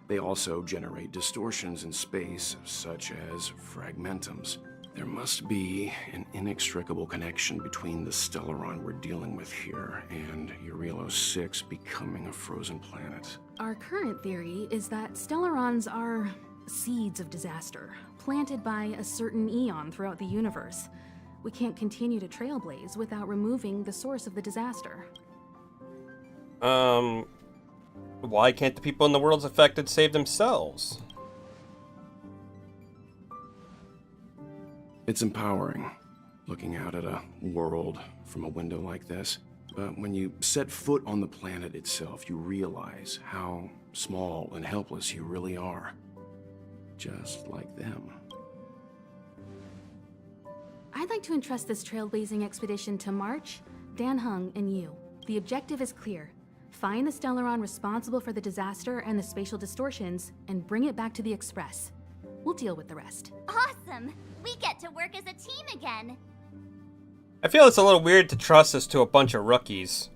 They also generate distortions in space, such as fragmentums. There must be an inextricable connection between the Stellaron we're dealing with here and Eurilo 6 becoming a frozen planet. Our current theory is that Stellarons are seeds of disaster, planted by a certain eon throughout the universe. We can't continue to trailblaze without removing the source of the disaster. Why can't the people in the worlds affected save themselves? It's empowering, looking out at a world from a window like this. But when you set foot on the planet itself, you realize how small and helpless you really are. Just like them. I'd like to entrust this trailblazing expedition to March, Dan Heng, and you. The objective is clear. Find the Stellaron responsible for the disaster and the spatial distortions, and bring it back to the Express. We'll deal with the rest. Awesome! We get to work as a team again. I feel it's a little weird to trust this to a bunch of rookies.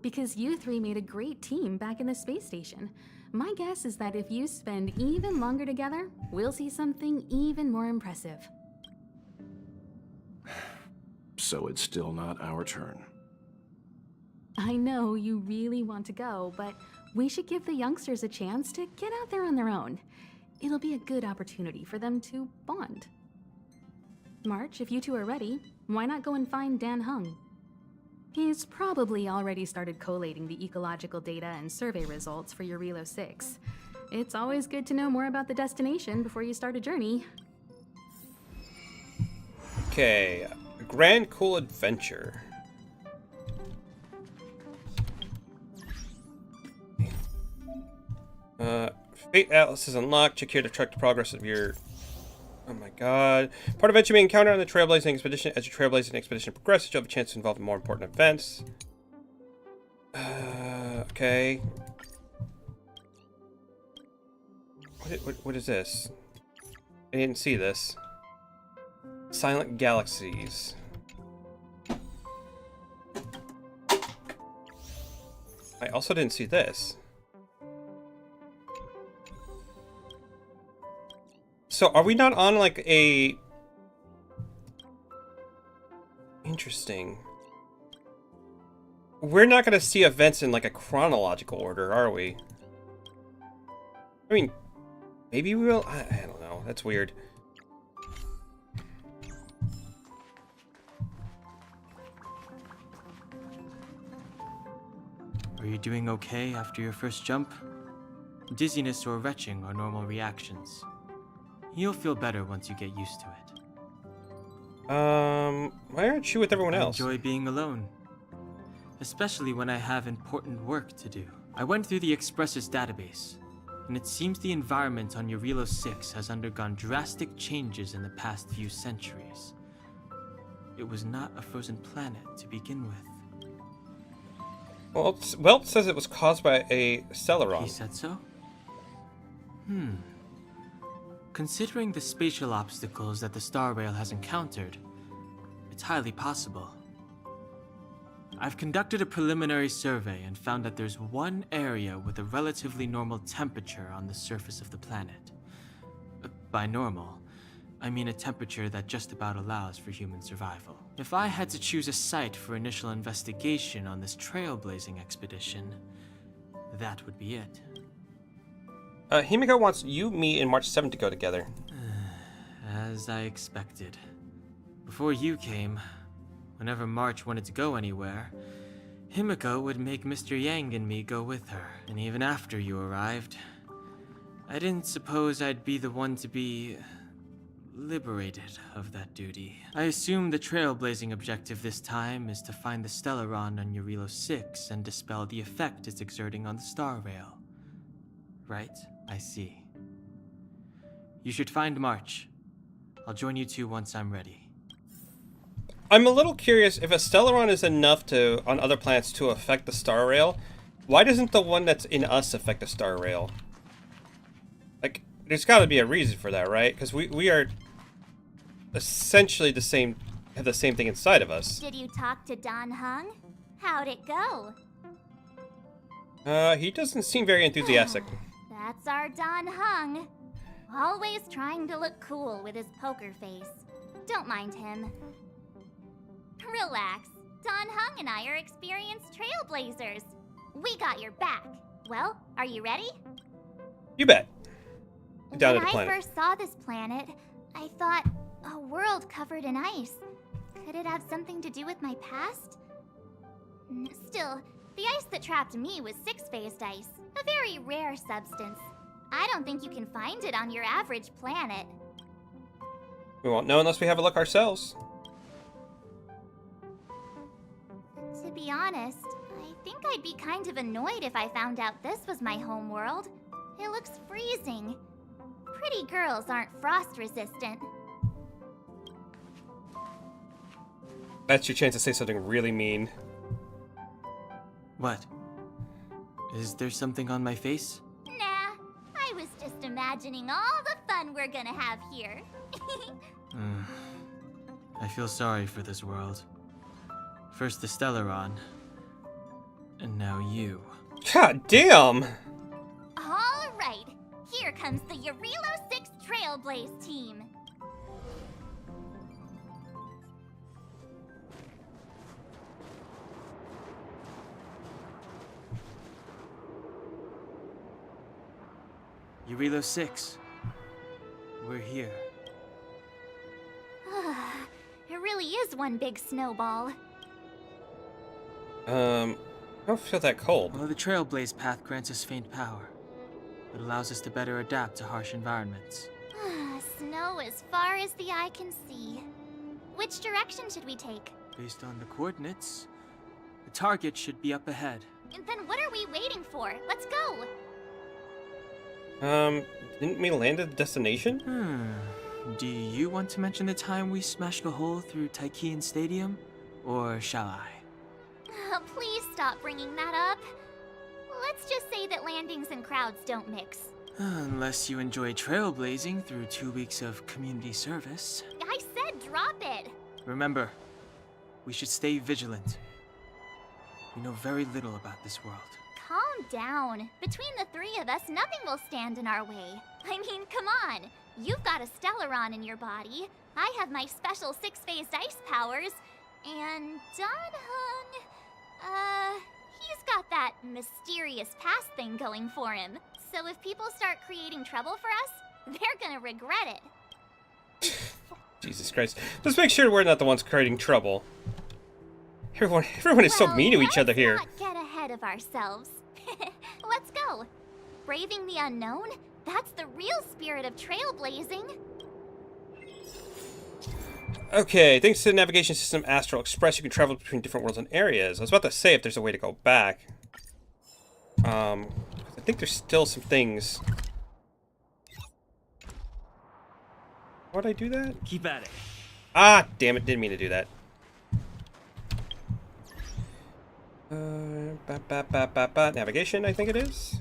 Because you three made a great team back in the space station. My guess is that if you spend even longer together, we'll see something even more impressive. So it's still not our turn. I know you really want to go, but we should give the youngsters a chance to get out there on their own. It'll be a good opportunity for them to bond. March, if you two are ready, why not go and find Dan Heng? He's probably already started collating the ecological data and survey results for Eurilo 6. It's always good to know more about the destination before you start a journey. Okay, a grand cool adventure. Fate Atlas is unlocked. Check here to track the progress of your... Oh my god. Part of events you may encounter on the Trailblazing Expedition. As your Trailblazing Expedition progresses, you'll have a chance to involve in more important events. Okay. What is this? I didn't see this. Silent Galaxies. I also didn't see this. So are we not on like a... Interesting. We're not going to see events in like a chronological order, are we? I mean, maybe we will. I don't know. That's weird. Are you doing okay after your first jump? Dizziness or retching are normal reactions. You'll feel better once you get used to it. Why aren't you with everyone I else? enjoy being alone, especially when I have important work to do. I went through the Express's database, and it seems the environment on Eurilo 6 has undergone drastic changes in the past few centuries. It was not a frozen planet to begin with. Well, Welt says it was caused by a Stellaron. He said so? Considering the spatial obstacles that the Starrail has encountered, it's highly possible. I've conducted a preliminary survey and found that there's one area with a relatively normal temperature on the surface of the planet. By normal, I mean a temperature that just about allows for human survival. If I had to choose a site for initial investigation on this trailblazing expedition, that would be it. Himiko wants you, me, and March 7th to go together. As I expected. Before you came, whenever March wanted to go anywhere, Himiko would make Mr. Yang and me go with her. And even after you arrived, I didn't suppose I'd be the one to be liberated of that duty. I assume the trailblazing objective this time is to find the Stellaron on Eurilo 6 and dispel the effect it's exerting on the Starrail. Right? I see. You should find March. I'll join you two once I'm ready. I'm a little curious if a Stellaron is enough on other planets to affect the Starrail. Why doesn't the one that's in us affect the Starrail? Like, there's got to be a reason for that, right? Because we are essentially have the same thing inside of us. Did you talk to Don Hung? How'd it go? He doesn't seem very enthusiastic. That's our Don Hung. Always trying to look cool with his poker face. Don't mind him. Relax. Don Hung and I are experienced trailblazers. We got your back. Well, are you ready? You bet. Down When to the I planet. first saw this planet, I thought, a world covered in ice. Could it have something to do with my past? Still, the ice that trapped me was six-phased ice, a very rare substance. I don't think you can find it on your average planet. We won't know unless we have a look ourselves. To be honest, I think I'd be kind of annoyed if I found out this was my home world. It looks freezing. Pretty girls aren't frost resistant. That's your chance to say something really mean. What? Is there something on my face? Nah, I was just imagining all the fun we're gonna have here. I feel sorry for this world. First the Stellaron, and now you. God damn! All right, here comes the Eurilo 6 Trailblaze team. Eurilo 6. We're here. It really is one big snowball. I don't feel that cold. Well, the Trailblaze path grants us faint power. It allows us to better adapt to harsh environments. Snow as far as the eye can see. Which direction should we take? Based on the coordinates, the target should be up ahead. Then what are we waiting for? Let's go! Didn't we land at the destination? Do you want to mention the time we smashed a hole through Taikian Stadium? Or shall I? Please stop bringing that up. Let's just say that landings and crowds don't mix. Unless you enjoy trailblazing through 2 weeks of community service. I said drop it! Remember, we should stay vigilant. We know very little about this world. Calm down. Between the three of us, nothing will stand in our way. I mean, come on. You've got a Stellaron in your body. I have my special six-phased ice powers. And Don Hung, he's got that mysterious past thing going for him. So if people start creating trouble for us, they're gonna regret it. Jesus Christ. Let's make sure we're not the ones creating trouble. Everyone is so mean to each other here. Let's not get ahead of ourselves. Let's go. braving the unknown? That's the real spirit of trailblazing. Okay, thanks to the navigation system Astral Express, you can travel between different worlds and areas. I was about to say if there's a way to go back. I think there's still some things. Why'd I do that? Keep at it. Ah, damn it, didn't mean to do that. Navigation, I think it is.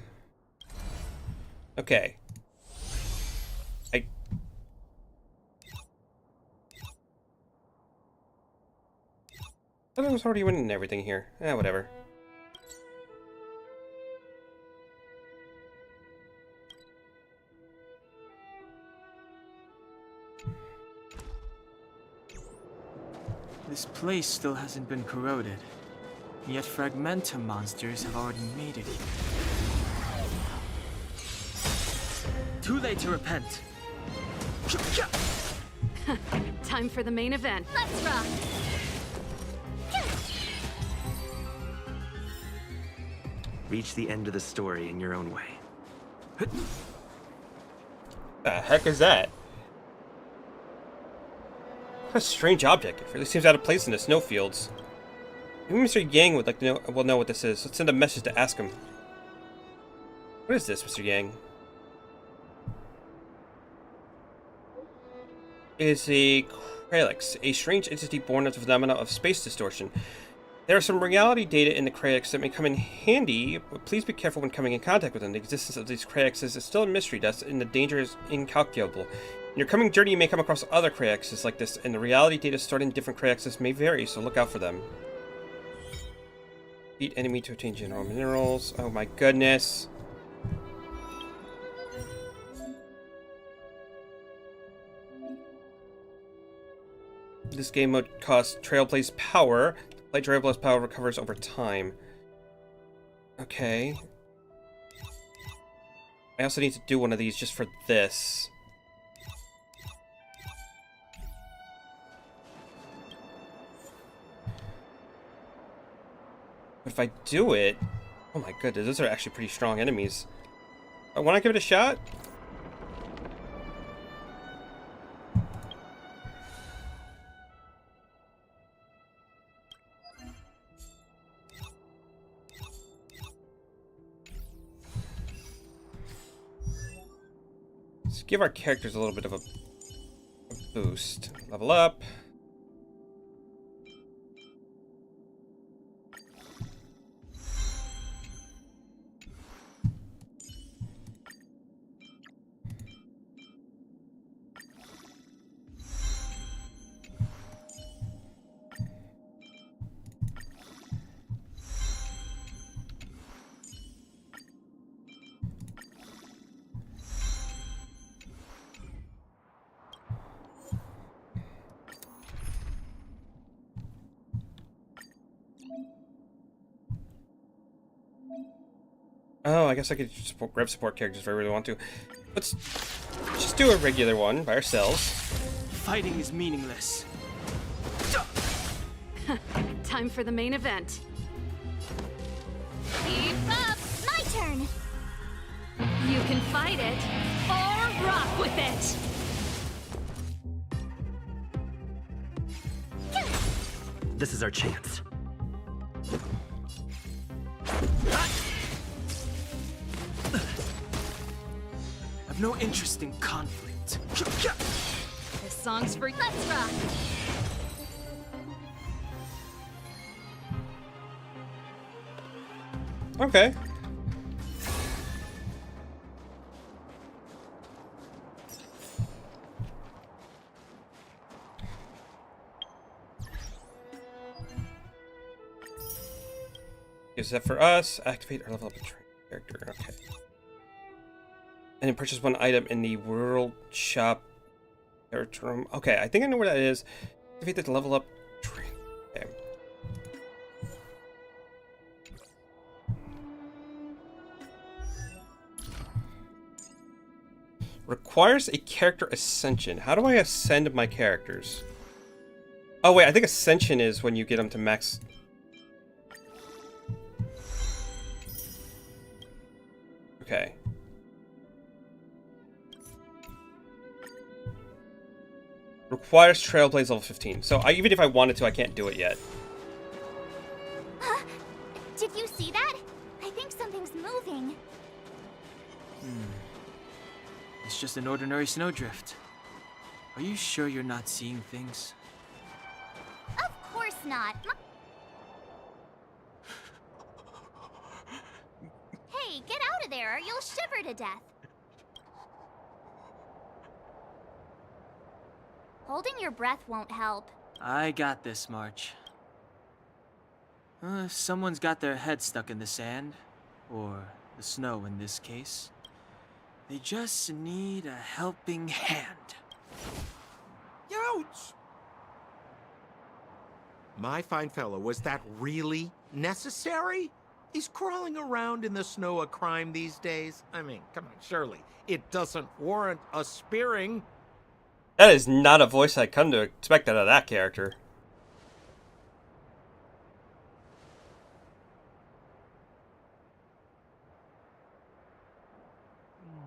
Okay. I thought I was already winning everything here. Whatever. This place still hasn't been corroded, yet fragmentum monsters have already made it here. Too late to repent. Time for the main event. Let's rock! Reach the end of the story in your own way. The heck is that? What a strange object. It really seems out of place in the snowfields. Maybe Mr. Yang would like to know what this is. Let's send a message to ask him. What is this, Mr. Yang? It is a Kralix, a strange entity born of the phenomena of space distortion. There are some reality data in the Kralix that may come in handy, but please be careful when coming in contact with them. The existence of these Kralixes is still a mystery to us, and the danger is incalculable. In your coming journey, you may come across other Kralixes like this, and the reality data stored in different Kralixes may vary, so look out for them. Beat enemy to obtain general minerals. Oh my goodness. This game mode costs Trailblaze power. Play Trailblaze power recovers over time. Okay. I also need to do one of these just for this. But if I do it... Oh my goodness, those are actually pretty strong enemies. Want to give it a shot? Let's give our characters a little bit of a boost. Level up. Oh, I guess I could grab support characters if I really want to. Let's just do a regular one by ourselves. Fighting is meaningless. Time for the main event. Keep up! My turn! You can fight it or rock with it. This is our chance. I've no interest in conflict. This song's for Let's rock! Okay. Is that for us? Activate or level up a character. Okay. And then purchase one item in the World Shop character room. Okay, I think I know where that is. Activate the level up. Okay. Requires a character ascension. How do I ascend my characters? Oh wait, I think ascension is when you get them to max. Okay. Requires Trailblaze level 15. So even if I wanted to, I can't do it yet. Did you see that? I think something's moving. It's just an ordinary snowdrift. Are you sure you're not seeing things? Of course not. Hey, get out of there or you'll shiver to death. Holding your breath won't help. I got this, March. If someone's got their head stuck in the sand, or the snow in this case, they just need a helping hand. Ouch! My fine fellow, was that really necessary? Is crawling around in the snow a crime these days? I mean, come on, surely. It doesn't warrant a spearing. That is not a voice I come to expect out of that character.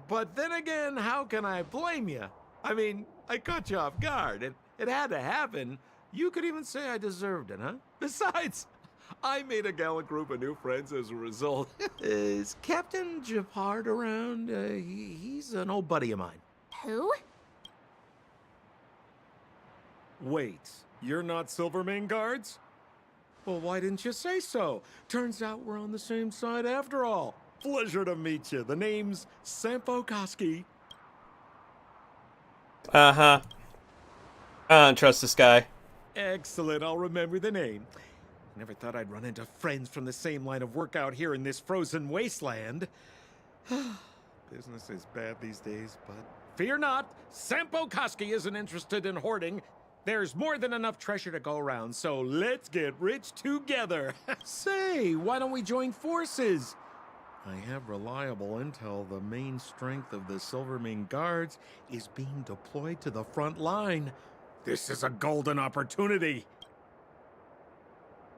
But then again, how can I blame you? I mean, I caught you off guard. It had to happen. You could even say I deserved it, huh? Besides, I made a gallant group of new friends as a result. Is Captain Japard around? He's an old buddy of mine. Who? Wait, you're not Silvermane guards? Well, why didn't you say so? Turns out we're on the same side after all. Pleasure to meet you. The name's Sampo Koski. Uh-huh. I don't trust this guy. Excellent, I'll remember the name. Never thought I'd run into friends from the same line of work out here in this frozen wasteland. Business is bad these days, but fear not. Sampo Koski isn't interested in hoarding. There's more than enough treasure to go around, so let's get rich together. Say, why don't we join forces? I have reliable intel the main strength of the Silvermane Guards is being deployed to the front line. This is a golden opportunity.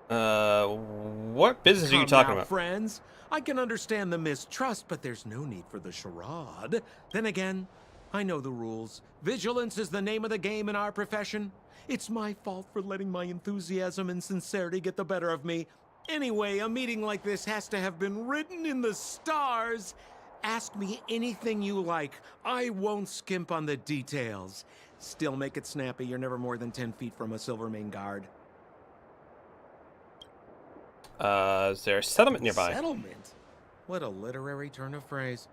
What business are you talking about? Friends? I can understand the mistrust, but there's no need for the charade. Then again, I know the rules. Vigilance is the name of the game in our profession. It's my fault for letting my enthusiasm and sincerity get the better of me. Anyway, a meeting like this has to have been written in the stars. Ask me anything you like. I won't skimp on the details. Still make it snappy. You're never more than 10 feet from a Silvermane guard. Is there a settlement nearby? Settlement? What a literary turn of phrase.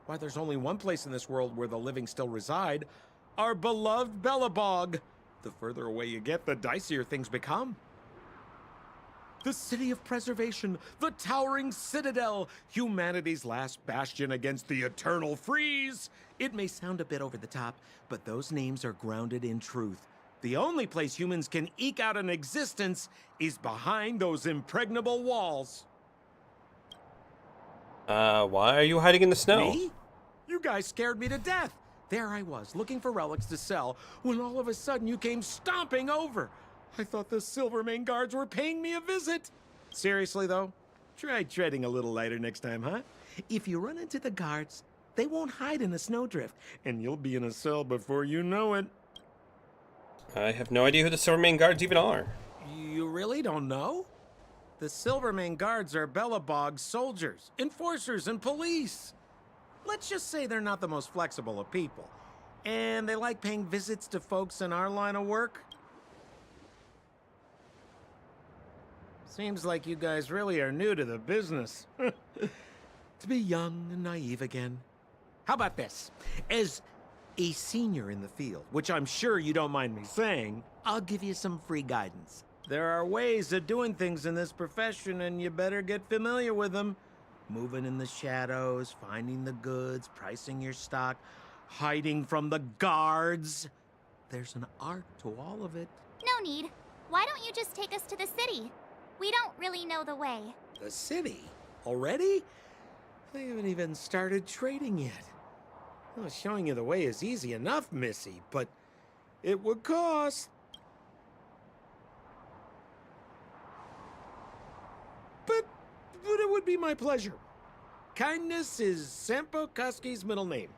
Why, there's only one place in this world where the living still reside. Our beloved Bellabog. The further away you get, the dicier things become. The city of preservation, the towering citadel, humanity's last bastion against the eternal freeze. It may sound a bit over the top, but those names are grounded in truth. The only place humans can eke out an existence is behind those impregnable walls. Why are you hiding in the snow? Me? You guys scared me to death. There I was, looking for relics to sell, when all of a sudden you came stomping over. I thought the Silvermane guards were paying me a visit. Seriously, though, try treading a little lighter next time, huh? If you run into the guards, they won't hide in a snowdrift, and you'll be in a cell before you know it. I have no idea who the Silvermane guards even are. You really don't know? The Silvermane guards are Bellabog's soldiers, enforcers, and police. Let's just say they're not the most flexible of people. And they like paying visits to folks in our line of work. Seems like you guys really are new to the business. To be young and naive again. How about this? As a senior in the field, which I'm sure you don't mind me saying, I'll give you some free guidance. There are ways of doing things in this profession, and you better get familiar with them. Moving in the shadows, finding the goods, pricing your stock, hiding from the guards. There's an art to all of it. No need. Why don't you just take us to the city? We don't really know the way. The city? Already? They haven't even started trading yet. Well, showing you the way is easy enough, Missy, but it would cost. But it would be my pleasure. Kindness is Sampo Koski's middle name.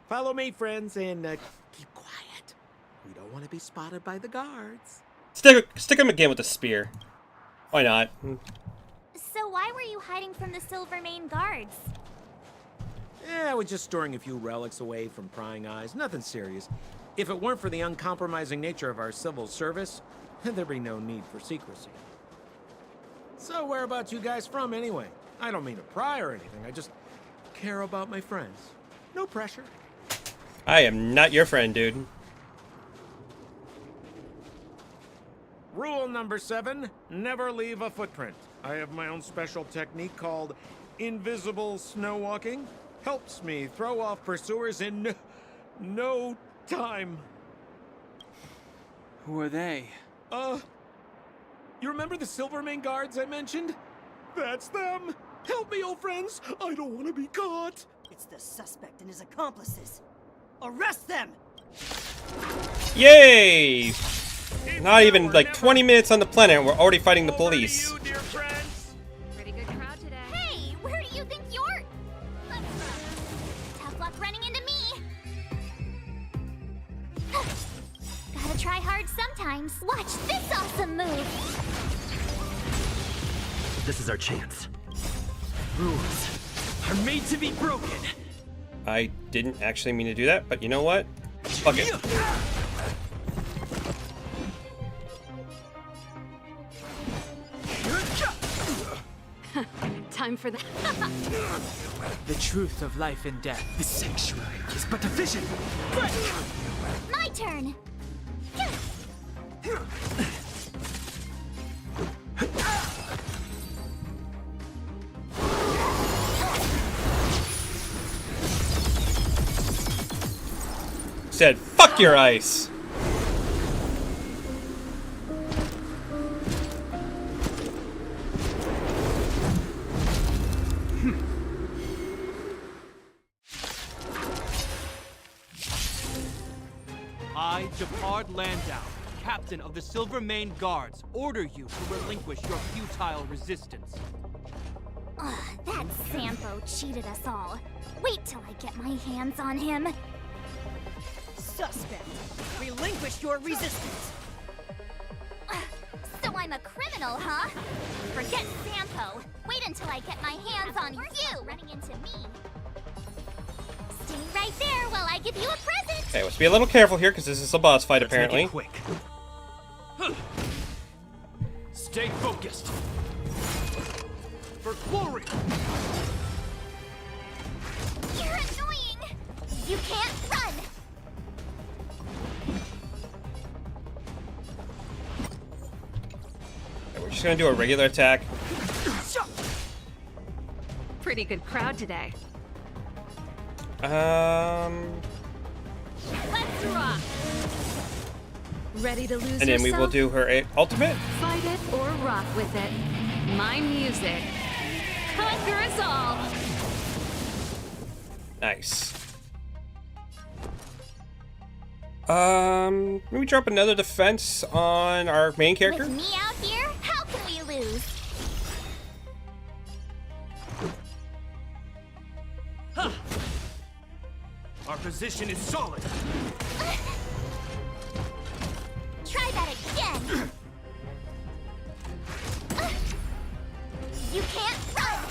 Follow me, friends, and keep quiet. We don't want to be spotted by the guards. Stick him again with the spear. Why not? So why were you hiding from the Silvermane guards? Yeah, we're just storing a few relics away from prying eyes. Nothing serious. If it weren't for the uncompromising nature of our civil service, there'd be no need for secrecy. So whereabouts you guys from anyway? I don't mean to pry or anything. I just care about my friends. No pressure. I am not your friend, dude. Rule number 7, never leave a footprint. I have my own special technique called invisible snow walking. Helps me throw off pursuers in no time. Who are they? You remember the Silvermane guards I mentioned? That's them! Help me, old friends! I don't want to be caught! It's the suspect and his accomplices. Arrest them! Yay! Not even like 20 minutes on the planet and we're already fighting the police. Over to you, dear friends. Pretty good crowd today. Hey, where do you think you're? Tough luck running into me. Gotta try hard sometimes. Watch this awesome move. This is our chance. Rules are made to be broken. I didn't actually mean to do that, but you know what? Fuck it. Time for that. The truth of life and death. The sanctuary is but a vision. My turn. Said, fuck your ice. I, Japard Landau, captain of the Silvermane Guards, order you to relinquish your futile resistance. Ugh, that Sampo cheated us all. Wait till I get my hands on him. Suspect, relinquish your resistance. So I'm a criminal, huh? Forget Sampo. Wait until I get my hands on you. Running into me. Stay right there while I give you a present. Okay, let's be a little careful here because this is a boss fight apparently. Make it quick. Stay focused. For glory! You're annoying. You can't run. Okay, we're just gonna do a regular attack. Pretty good crowd today. Let's rock. Ready to lose And then we will do her ultimate. Fight it or rock with it. My music. Conquer us all. Nice. Can we drop another defense on our main character? With me out here, how can we lose? Our position is solid. Try that again. You can't run.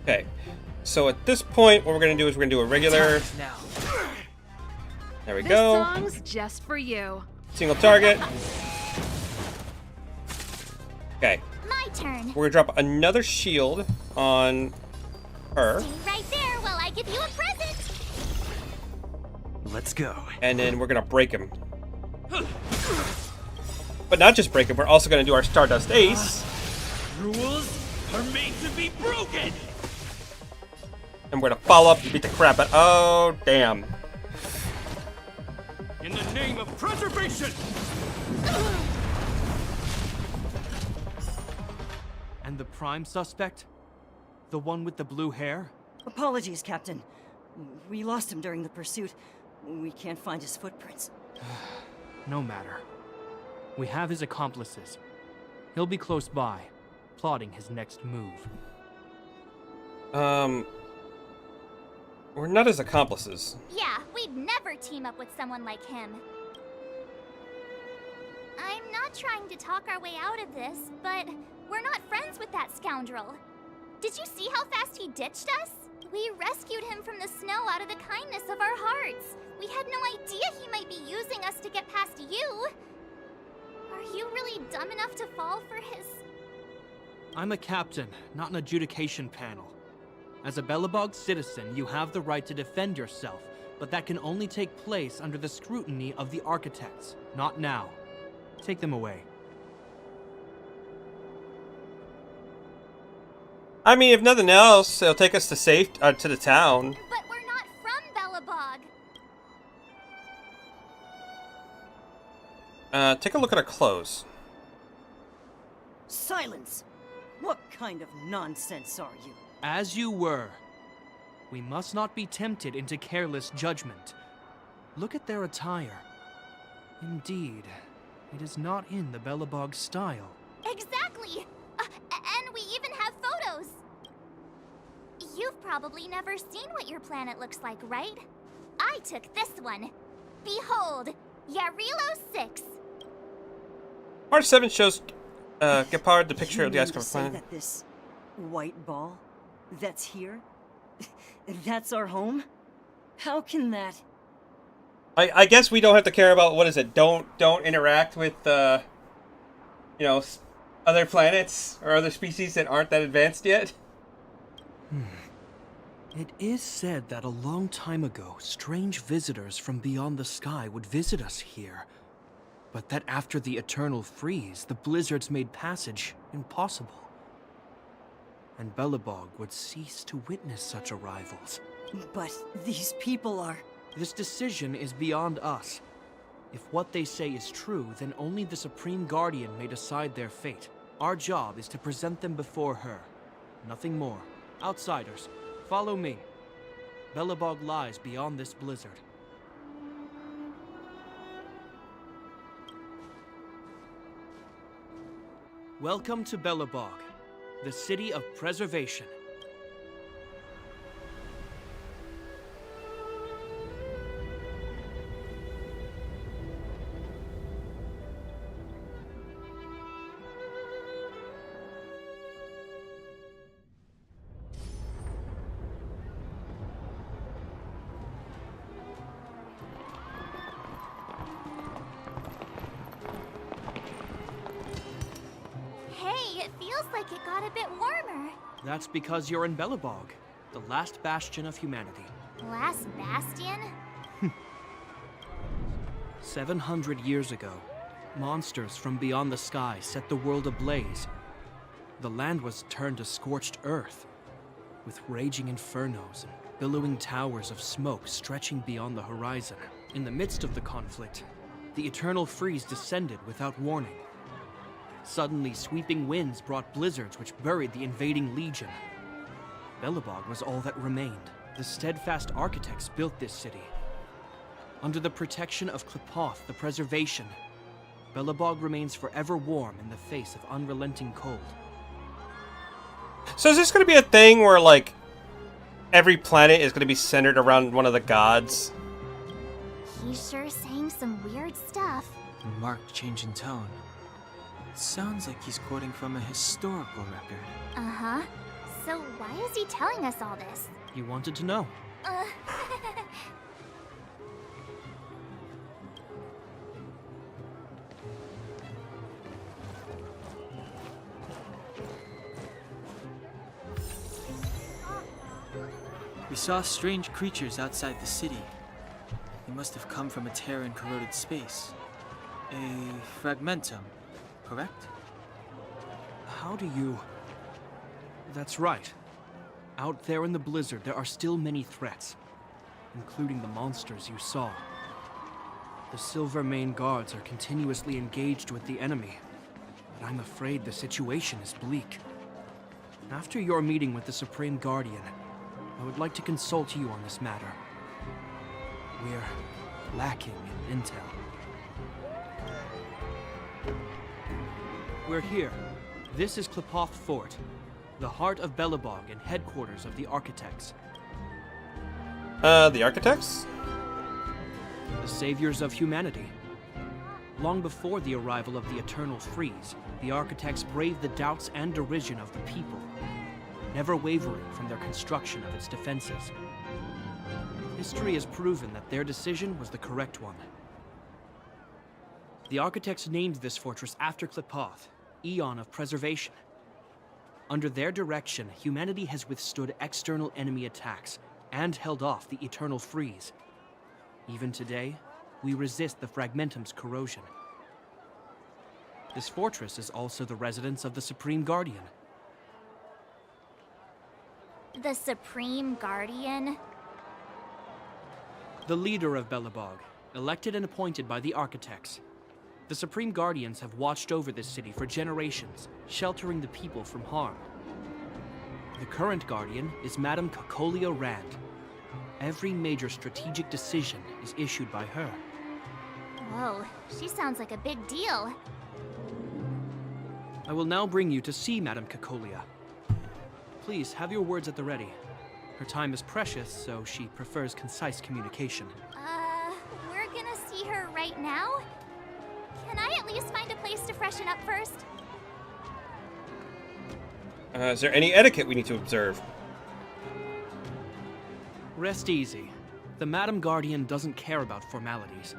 Okay. So at this point, what we're gonna do is we're gonna do a regular. Now. There we This go. song's just for you. Single target. Okay. My turn. We're gonna drop another shield on her, Stay right there while I give you a present. Let's go. and then we're gonna break him. But not just break him. We're also gonna do our Stardust Ace, Rules are made to be broken. and we're gonna follow up and beat the crap out. Oh damn! In the name of preservation. And the prime suspect? The one with the blue hair? Apologies, Captain. We lost him during the pursuit. We can't find his footprints. No matter. We have his accomplices. He'll be close by, plotting his next move. We're not his accomplices. Yeah, we'd never team up with someone like him. I'm not trying to talk our way out of this, but we're not friends with that scoundrel. Did you see how fast he ditched us? We rescued him from the snow out of the kindness of our hearts. We had no idea he might be using us to get past you. Are you really dumb enough to fall for his... I'm a captain, not an adjudication panel. As a Belobog citizen, you have the right to defend yourself, but that can only take place under the scrutiny of the architects, not now. Take them away. I mean, if nothing else, it'll take us to to the town. But we're not from Belobog. Take a look at our clothes. Silence! What kind of nonsense are you? As you were. We must not be tempted into careless judgment. Look at their attire. Indeed, it is not in the Belobog style. Exactly! And we even have photos! You've probably never seen what your planet looks like, right? I took this one. Behold, Yarilo 6. Part 7 shows Gepard, the picture of the ice covered say planet. that this white ball that's here, that's our home? How can that... I guess we don't have to care about, what is it, don't interact with, you know, other planets or other species that aren't that advanced yet? It is said that a long time ago, strange visitors from beyond the sky would visit us here. But that after the eternal freeze, the blizzards made passage impossible. And Belobog would cease to witness such arrivals. But these people are... This decision is beyond us. If what they say is true, then only the Supreme Guardian may decide their fate. Our job is to present them before her. Nothing more. Outsiders, follow me. Belobog lies beyond this blizzard. Welcome to Belobog, the city of preservation. It feels like it got a bit warmer. That's because you're in Belobog, the last bastion of humanity. Last bastion? 700 years ago, monsters from beyond the sky set the world ablaze. The land was turned to scorched earth, with raging infernos and billowing towers of smoke stretching beyond the horizon. In the midst of the conflict, the eternal freeze descended without warning. Suddenly, sweeping winds brought blizzards which buried the invading legion. Belobog was all that remained. The steadfast architects built this city. Under the protection of Klepoth, the preservation, Belobog remains forever warm in the face of unrelenting cold. So is this going to be a thing where, like, every planet is going to be centered around one of the gods? He's sure saying some weird stuff. Marked change in tone. Sounds like he's quoting from a historical record. Uh-huh. So why is he telling us all this? You wanted to know. We saw strange creatures outside the city. They must have come from a tear in corroded space. A fragmentum, correct? How do you... That's right. Out there in the blizzard, there are still many threats, including the monsters you saw. The Silvermane guards are continuously engaged with the enemy, but I'm afraid the situation is bleak. After your meeting with the Supreme Guardian, I would like to consult you on this matter. We're lacking in intel. We're here. This is Klepoth Fort, the heart of Belobog and headquarters of the architects. The architects? The saviors of humanity. Long before the arrival of the Eternal Freeze, the architects braved the doubts and derision of the people, never wavering from their construction of its defenses. History has proven that their decision was the correct one. The architects named this fortress after Qlipoth, Eon of Preservation. Under their direction, humanity has withstood external enemy attacks and held off the Eternal Freeze. Even today, we resist the Fragmentum's corrosion. This fortress is also the residence of the Supreme Guardian. The Supreme Guardian? The leader of Belobog, elected and appointed by the architects. The Supreme Guardians have watched over this city for generations, sheltering the people from harm. The current Guardian is Madame Cocolia Rand. Every major strategic decision is issued by her. Whoa, she sounds like a big deal. I will now bring you to see Madame Cocolia. Please, have your words at the ready. Her time is precious, so she prefers concise communication. We're gonna see her right now? Can I at least find a place to freshen up first? Is there any etiquette we need to observe? Rest easy. The Madam Guardian doesn't care about formalities.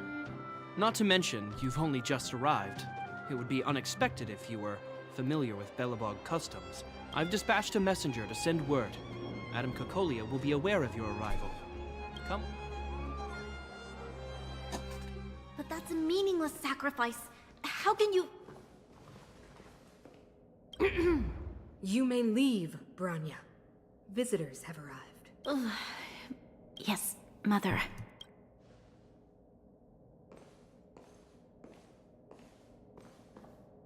Not to mention, you've only just arrived. It would be unexpected if you were familiar with Belobog customs. I've dispatched a messenger to send word. Madame Cocolia will be aware of your arrival. Come. But that's a meaningless sacrifice. How can you... You may leave, Branya. Visitors have arrived. Yes, Mother.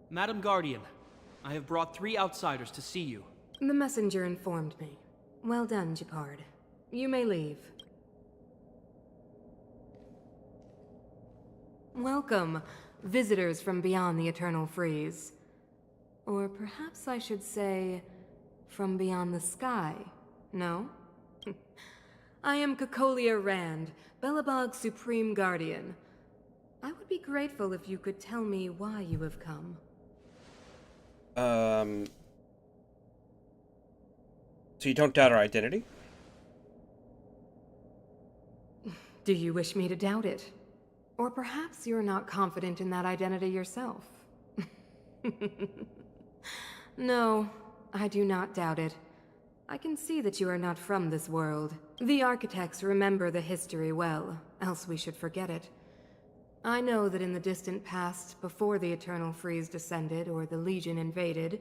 Madam Guardian, I have brought 3 outsiders to see you. The messenger informed me. Well done, Gepard. You may leave. Welcome, visitors from beyond the Eternal Freeze. Or perhaps I should say, from beyond the sky, no? I am Cocolia Rand, Belobog's Supreme Guardian. I would be grateful if you could tell me why you have come. So you don't doubt our identity? Do you wish me to doubt it? Or perhaps you're not confident in that identity yourself? No, I do not doubt it. I can see that you are not from this world. The architects remember the history well, else we should forget it. I know that in the distant past, before the Eternal Freeze descended or the Legion invaded,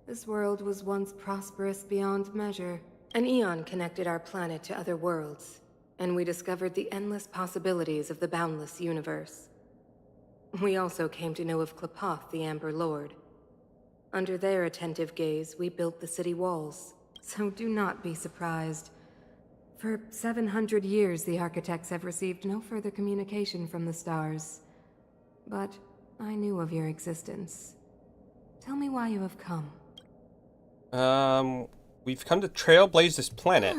this world was once prosperous beyond measure. An eon connected our planet to other worlds, and we discovered the endless possibilities of the boundless universe. We also came to know of Qlipoth, the Amber Lord. Under their attentive gaze, we built the city walls. So do not be surprised. For 700 years, the architects have received no further communication from the stars. But I knew of your existence. Tell me why you have come. We've come to trailblaze this planet.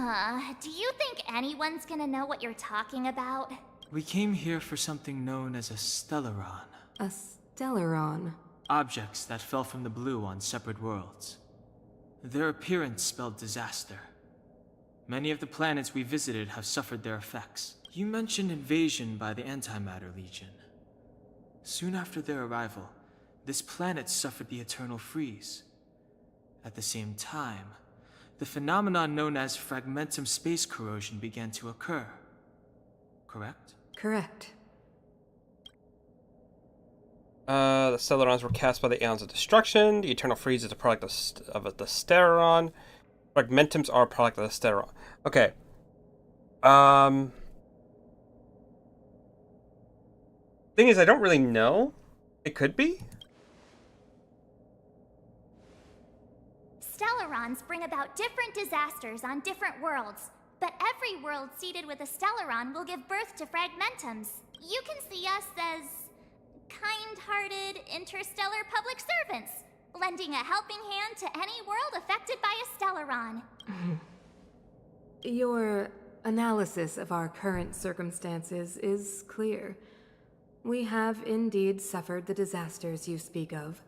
Do you think anyone's gonna know what you're talking about? We came here for something known as a Stellaron. A Stellaron? Objects that fell from the blue on separate worlds. Their appearance spelled disaster. Many of the planets we visited have suffered their effects. You mentioned invasion by the Antimatter Legion. Soon after their arrival, this planet suffered the Eternal Freeze. At the same time, the phenomenon known as Fragmentum space corrosion began to occur. Correct? Correct. The Stellarons were cast by the Aeons of Destruction. The Eternal Freeze is a product of the Starrail. Fragmentums are a product of the Starrail. Okay. Thing is, I don't really know. It could be. Stellarons bring about different disasters on different worlds, but every world seeded with a Stellaron will give birth to Fragmentums. You can see us as kind-hearted interstellar public servants, lending a helping hand to any world affected by a Stellaron. Your analysis of our current circumstances is clear. We have indeed suffered the disasters you speak of,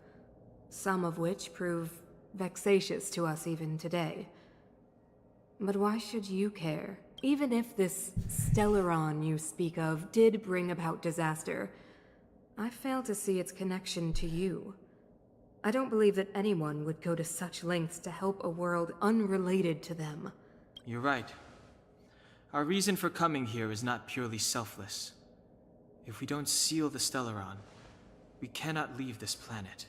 some of which prove vexatious to us even today. But why should you care? Even if this Stellaron you speak of did bring about disaster, I fail to see its connection to you. I don't believe that anyone would go to such lengths to help a world unrelated to them. You're right. Our reason for coming here is not purely selfless. If we don't seal the Stellaron, we cannot leave this planet.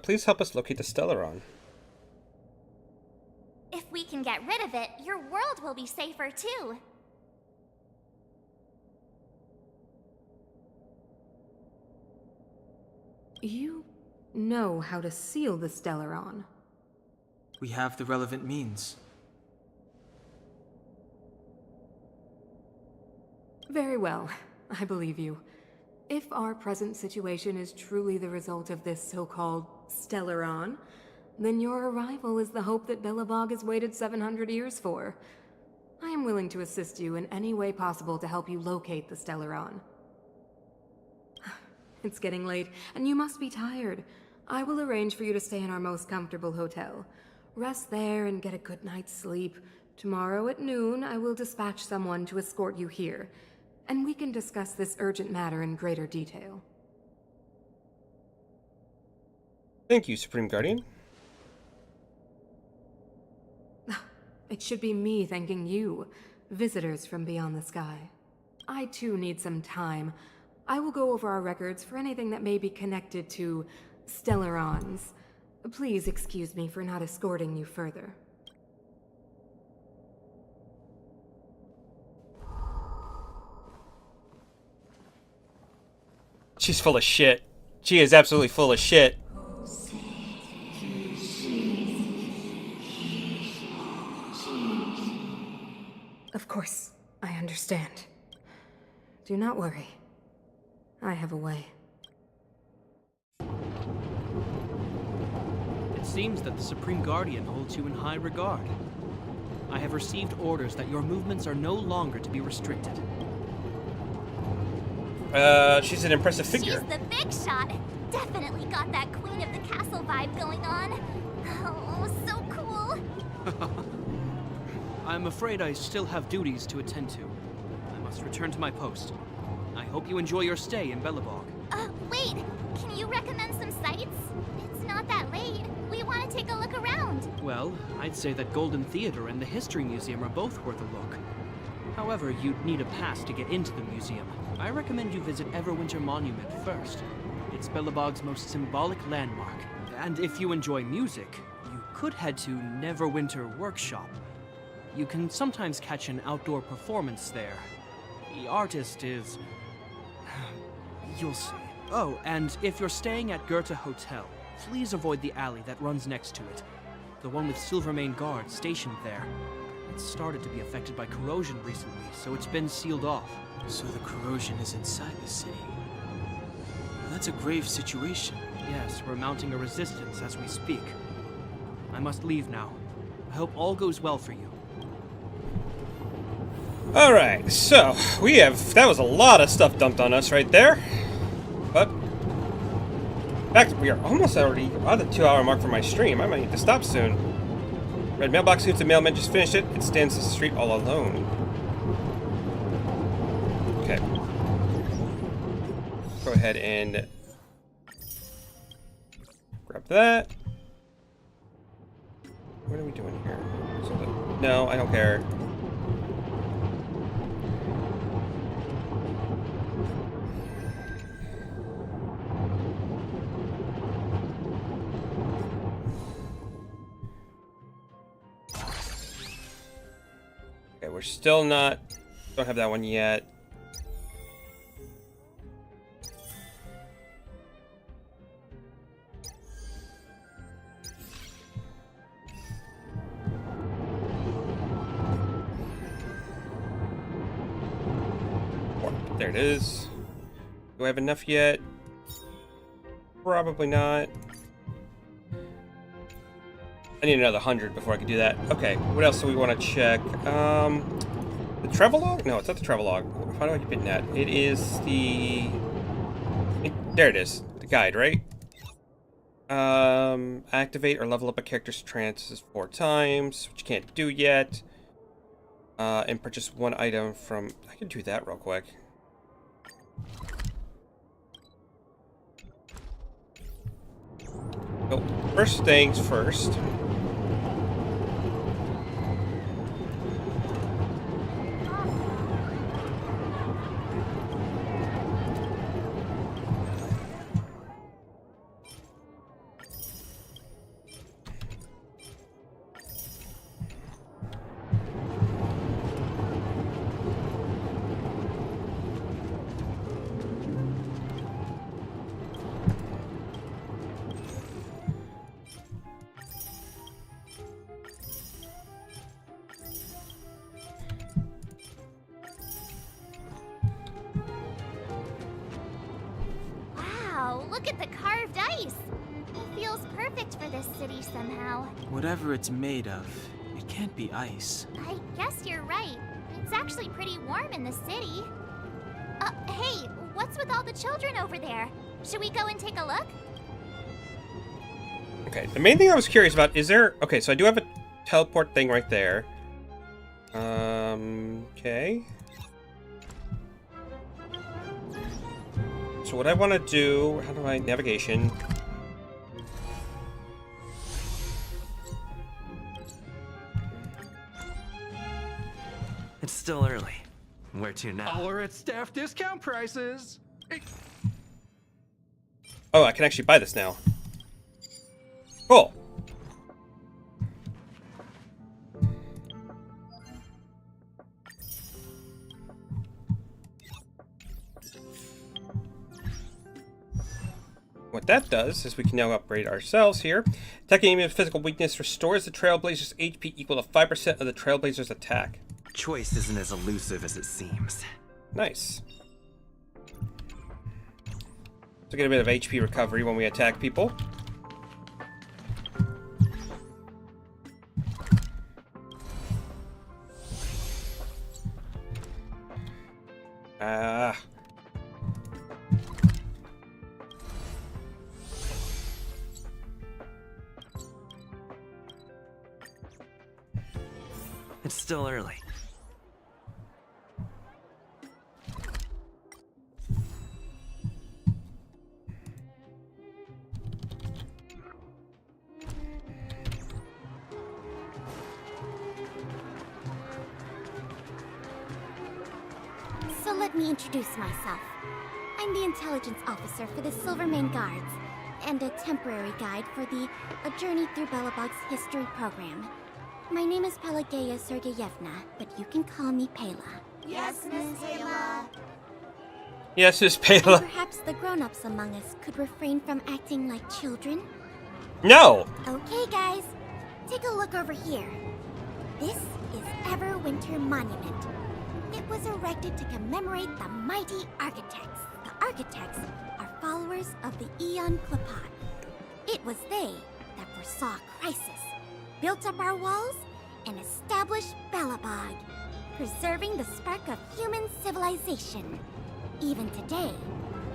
Please help us locate the Stellaron. If we can get rid of it, your world will be safer too. You know how to seal the Stellaron. We have the relevant means. Very well, I believe you. If our present situation is truly the result of this so-called Stellaron, then your arrival is the hope that Belobog has waited 700 years for. I am willing to assist you in any way possible to help you locate the Stellaron. It's getting late, and you must be tired. I will arrange for you to stay in our most comfortable hotel. Rest there and get a good night's sleep. Tomorrow at noon, I will dispatch someone to escort you here, and we can discuss this urgent matter in greater detail. Thank you, Supreme Guardian. It should be me thanking you, visitors from beyond the sky. I too need some time. I will go over our records for anything that may be connected to Stellarons. Please excuse me for not escorting you further. She's full of shit. She is absolutely full of shit. Of course, I understand. Do not worry. I have a way. It seems that the Supreme Guardian holds you in high regard. I have received orders that your movements are no longer to be restricted. She's an impressive figure. She's the big shot. Definitely got that Queen of the Castle vibe going on. Oh, so cool. I'm afraid I still have duties to attend to. I must return to my post. I hope you enjoy your stay in Belobog. Wait. Can you recommend some sites? It's not that late. We want to take a look around. Well, I'd say that Golden Theater and the History Museum are both worth a look. However, you'd need a pass to get into the museum. I recommend you visit Everwinter Monument first. It's Belobog's most symbolic landmark. And if you enjoy music, you could head to Neverwinter Workshop. You can sometimes catch an outdoor performance there. The artist is... you'll see. Oh, and if you're staying at Goethe Hotel, please avoid the alley that runs next to it. The one with Silvermane guards stationed there. It's started to be affected by corrosion recently, so it's been sealed off. So the corrosion is inside the city. That's a grave situation. Yes, we're mounting a resistance as we speak. I must leave now. I hope all goes well for you. Alright, so that was a lot of stuff dumped on us right there. But in fact, we are almost already on the 2-hour mark for my stream. I might need to stop soon. Red mailbox suits the mailman just finished it. It stands in the street all alone. Okay. Go ahead and grab that. What are we doing here? No, I don't care. Okay, we're still not... Don't have that one yet. There it is. Do I have enough yet? Probably not. I need another 100 before I can do that. Okay, what else do we want to check? The travelogue? No, it's not the travelogue. How do I keep hitting that? It is the... there it is. The guide, right? Activate or level up a character's trances 4 times, which you can't do yet. And purchase 1 item from... I can do that real quick. So, first things first. Wow, look at the carved ice! It feels perfect for this city somehow. Whatever it's made of, it can't be ice. I guess you're right. It's actually pretty warm in the city. Hey, what's with all the children over there? Should we go and take a look? Okay, the main thing I was curious about, is there... Okay, so I do have a teleport thing right there. Okay. So what I want to do... How do I... Navigation. It's still early. Where to now? All are at staff discount prices. Oh, I can actually buy this now. Cool. What that does is we can now upgrade ourselves here. Attacking enemy with physical weakness restores the Trailblazer's HP equal to 5% of the Trailblazer's attack. Choice isn't as elusive as it seems. Nice. So get a bit of HP recovery when we attack people. It's still early. So let me introduce myself. I'm the intelligence officer for the Silvermane Guards, and a temporary guide for the A Journey Through Belobog's history program. My name is Pelageya Sergeyevna, but you can call me Pela. Yes, Miss Pela. Yes, Miss Pela. And perhaps the grown-ups among us could refrain from acting like children? No! Okay, guys. Take a look over here. This is Everwinter Monument. It was erected to commemorate the mighty architects. The architects are followers of the Aeon Klapat. It was they that foresaw crisis, built up our walls, and established Belobog, preserving the spark of human civilization. Even today,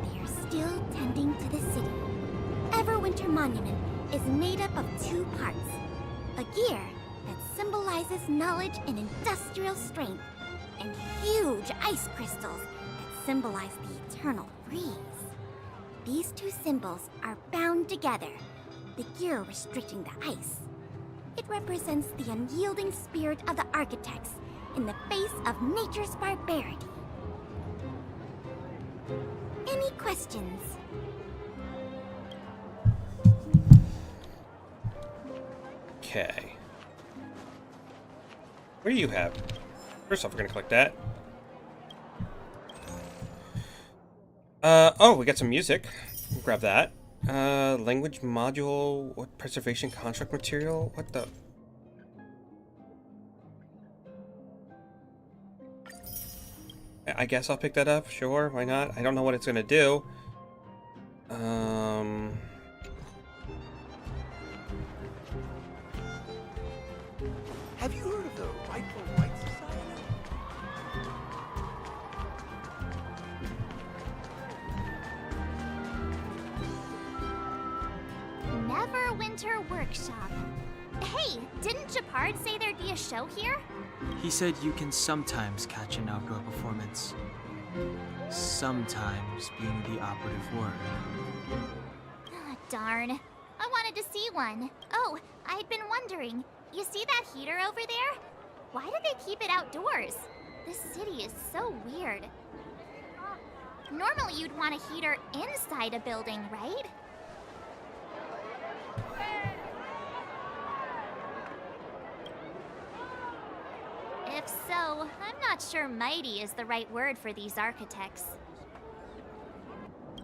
they are still tending to the city. Everwinter Monument is made up of 2 parts. A gear that symbolizes knowledge and industrial strength, and huge ice crystals that symbolize the eternal freeze. These 2 symbols are bound together, the gear restricting the ice. It represents the unyielding spirit of the architects in the face of nature's barbarity. Any questions? Okay. What do you have? First off, we're gonna click that. Oh, we got some music. We'll grab that. Language module, what preservation construct material? What the? I guess I'll pick that up, sure, why not? I don't know what it's gonna do. Winter Workshop. Hey, didn't Japard say there'd be a show here? He said you can sometimes catch an outdoor performance. Sometimes being the operative word. Ah, darn. I wanted to see one. Oh, I'd been wondering. You see that heater over there? Why do they keep it outdoors? This city is so weird. Normally you'd want a heater inside a building, right? If so, I'm not sure mighty is the right word for these architects.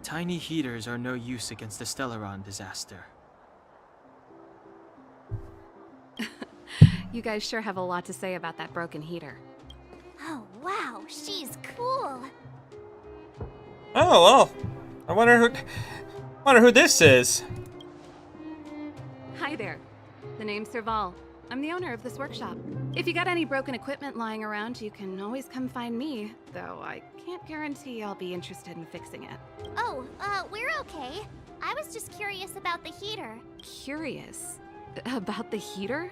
Tiny heaters are no use against the Stellaron disaster. You guys sure have a lot to say about that broken heater. Oh, wow, she's cool. Oh, well. I wonder who this is. Hi there. The name's Serval. I'm the owner of this workshop. If you got any broken equipment lying around, you can always come find me, though I can't guarantee I'll be interested in fixing it. Oh, we're okay. I was just curious about the heater. Curious? About the heater?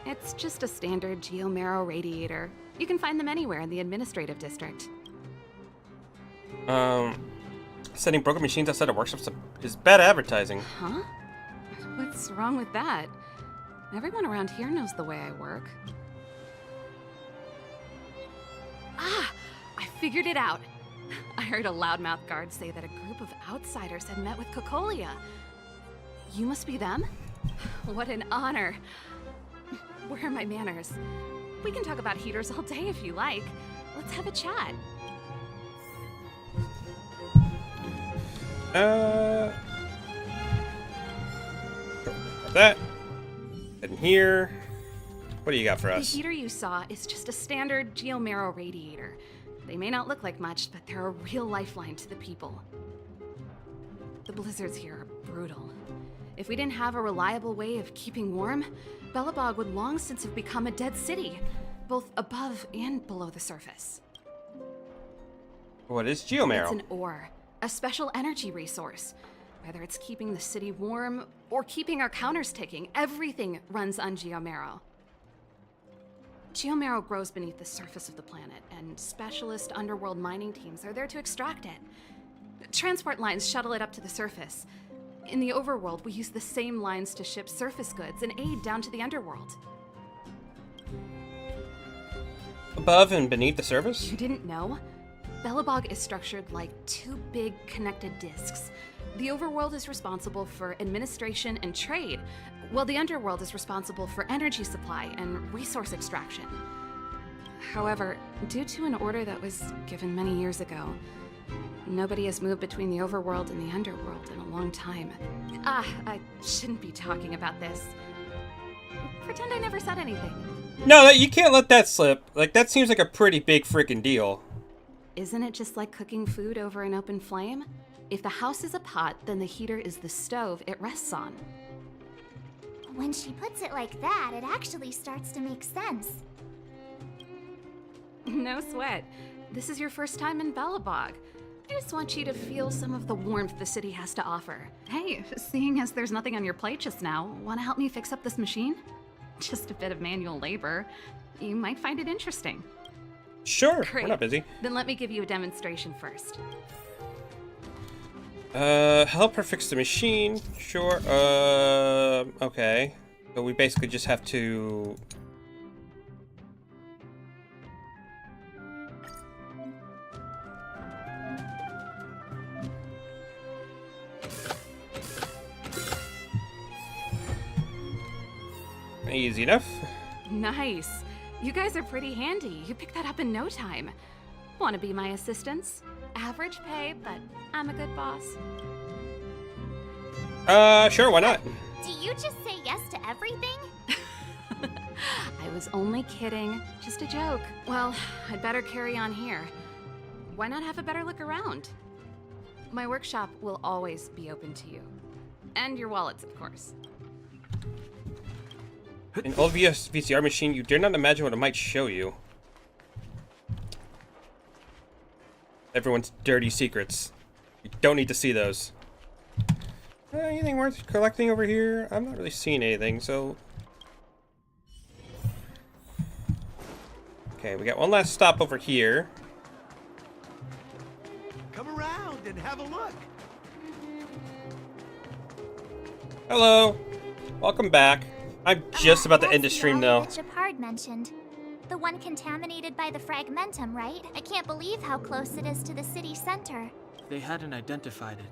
It's just a standard geomarrow radiator. You can find them anywhere in the administrative district. Setting broken machines outside of workshops is bad advertising. Huh? What's wrong with that? Everyone around here knows the way I work. Ah! I figured it out! I heard a loudmouth guard say that a group of outsiders had met with Cocolia. You must be them? What an honor. Where are my manners? We can talk about heaters all day if you like. Let's have a chat. That. And here. What do you got for us? The heater you saw is just a standard geomarrow radiator. They may not look like much, but they're a real lifeline to the people. The blizzards here are brutal. If we didn't have a reliable way of keeping warm, Belobog would long since have become a dead city, both above and below the surface. What is geomarrow? It's an ore, a special energy resource. Whether it's keeping the city warm or keeping our counters ticking, everything runs on geomarrow. Geomarrow grows beneath the surface of the planet, and specialist underworld mining teams are there to extract it. Transport lines shuttle it up to the surface. In the overworld, we use the same lines to ship surface goods and aid down to the underworld. Above and beneath the surface? You didn't know? Belobog is structured like two big connected disks. The overworld is responsible for administration and trade, while the underworld is responsible for energy supply and resource extraction. However, due to an order that was given many years ago, nobody has moved between the overworld and the underworld in a long time. I shouldn't be talking about this. Pretend I never said anything. No, you can't let that slip. Like, that seems like a pretty big freaking deal. Isn't it just like cooking food over an open flame? If the house is a pot, then the heater is the stove it rests on. When she puts it like that, it actually starts to make sense. No sweat. This is your first time in Belobog. I just want you to feel some of the warmth the city has to offer. Hey, seeing as there's nothing on your plate just now, want to help me fix up this machine? Just a bit of manual labor. You might find it interesting. Sure, Great. We're not busy. Then let me give you a demonstration first. Help her fix the machine. Sure. Okay. So we basically just have to... Easy enough. Nice. You guys are pretty handy. You picked that up in no time. Want to be my assistants? Average pay, but I'm a good boss. Sure, why not? Do you just say yes to everything? I was only kidding. Just a joke. Well, I'd better carry on here. Why not have a better look around? My workshop will always be open to you. And your wallets, of course. An old VCR machine, you dare not imagine what it might show you. Everyone's dirty secrets. You don't need to see those. Anything worth collecting over here? I'm not really seeing anything, so... Okay, we got one last stop over here. Come around and have a look. Hello. Welcome back. I'm just about to end the stream now. That Shepard mentioned. The one contaminated by the fragmentum, right? I can't believe how close it is to the city center. They hadn't identified it.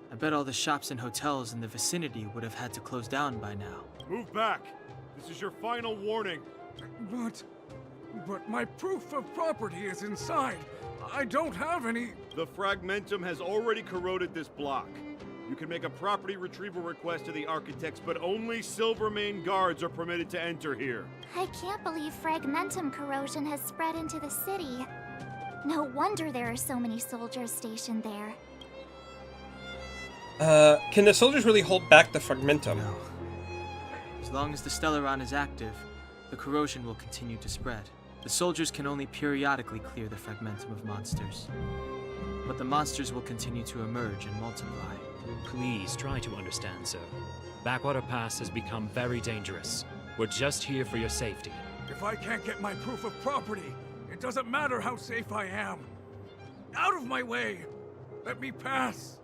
I bet all the shops and hotels in the vicinity would have had to close down by now. Move back. This is your final warning. But my proof of property is inside. I don't have any... The fragmentum has already corroded this block. You can make a property retrieval request to the architects, but only Silvermane guards are permitted to enter here. I can't believe fragmentum corrosion has spread into the city. No wonder there are so many soldiers stationed there. Can the soldiers really hold back the fragmentum? No. As long as the Stellaron is active, the corrosion will continue to spread. The soldiers can only periodically clear the fragmentum of monsters. But the monsters will continue to emerge and multiply. Please try to understand, sir. Backwater Pass has become very dangerous. We're just here for your safety. If I can't get my proof of property, it doesn't matter how safe I am. Out of my way! Let me pass!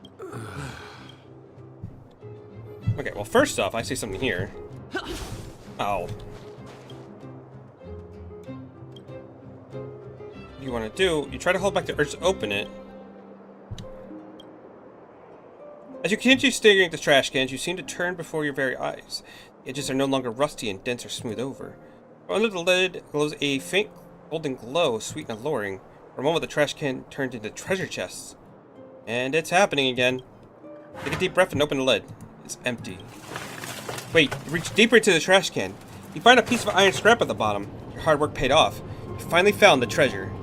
Okay, well, first off, I see something here. Oh. What you want to do, you try to hold back the urge to open it. As you continue staring at the trash cans, you seem to turn before your very eyes. The edges are no longer rusty and dense or smooth over. Under the lid glows a faint golden glow, sweet and alluring. For a moment, the trash can turned into treasure chests. And it's happening again. Take a deep breath and open the lid. It's empty. Wait, you reach deeper into the trash can. You find a piece of iron scrap at the bottom. Your hard work paid off. You finally found the treasure.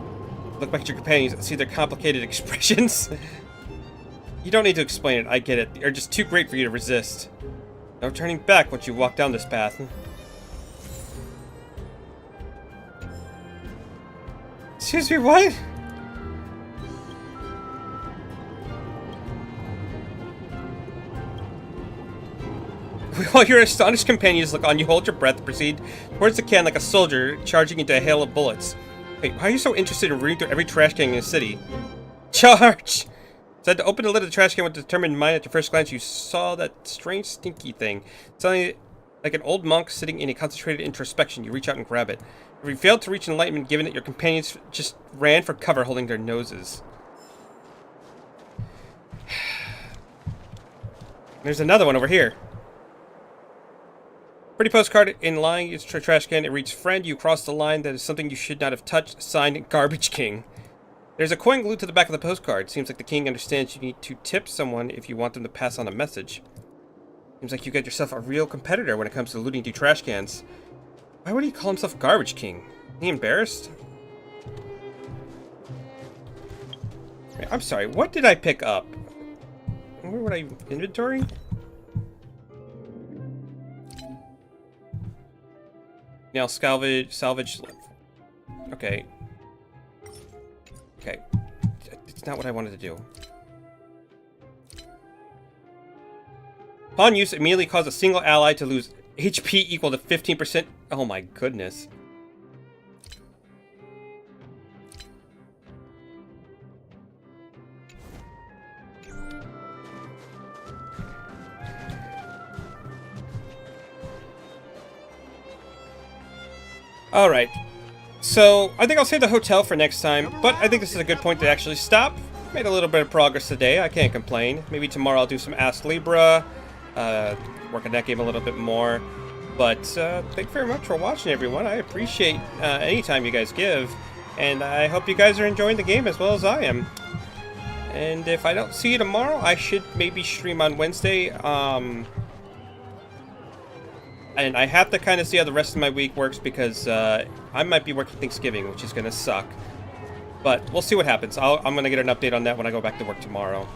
Look back at your companions and see their complicated expressions. You don't need to explain it, I get it. They're just too great for you to resist. No turning back once you walk down this path. Excuse me, what? While your astonished companions look on, you hold your breath and proceed towards the can like a soldier charging into a hail of bullets. Wait, why are you so interested in reading through every trash can in the city? Charge! Said to open the lid of the trash can with a determined mind. At your first glance, you saw that strange, stinky thing. Suddenly, like an old monk sitting in a concentrated introspection, you reach out and grab it. If you failed to reach enlightenment, given that your companions just ran for cover holding their noses. There's another one over here. Pretty postcard in line, it's a trash can. It reads, "Friend, you crossed the line. That is something you should not have touched." Signed, Garbage King. There's a coin glued to the back of the postcard. Seems like the king understands you need to tip someone if you want them to pass on a message. Seems like you got yourself a real competitor when it comes to looting through trash cans. Why would he call himself Garbage King? Is he embarrassed? Wait, I'm sorry, what did I pick up? Where would I... inventory? Now salvage... Okay. Okay. It's not what I wanted to do. Upon use, immediately cause a single ally to lose HP equal to 15%. Oh my goodness. Alright. So, I think I'll save the hotel for next time, but I think this is a good point to actually stop. Made a little bit of progress today, I can't complain. Maybe tomorrow I'll do some Ask Libra, work on that game a little bit more. But, thank you very much for watching, everyone. I appreciate any time you guys give, and I hope you guys are enjoying the game as well as I am. And if I don't see you tomorrow, I should maybe stream on Wednesday, and I have to kind of see how the rest of my week works because I might be working Thanksgiving, which is going to suck. But we'll see what happens. I'm going to get an update on that when I go back to work tomorrow.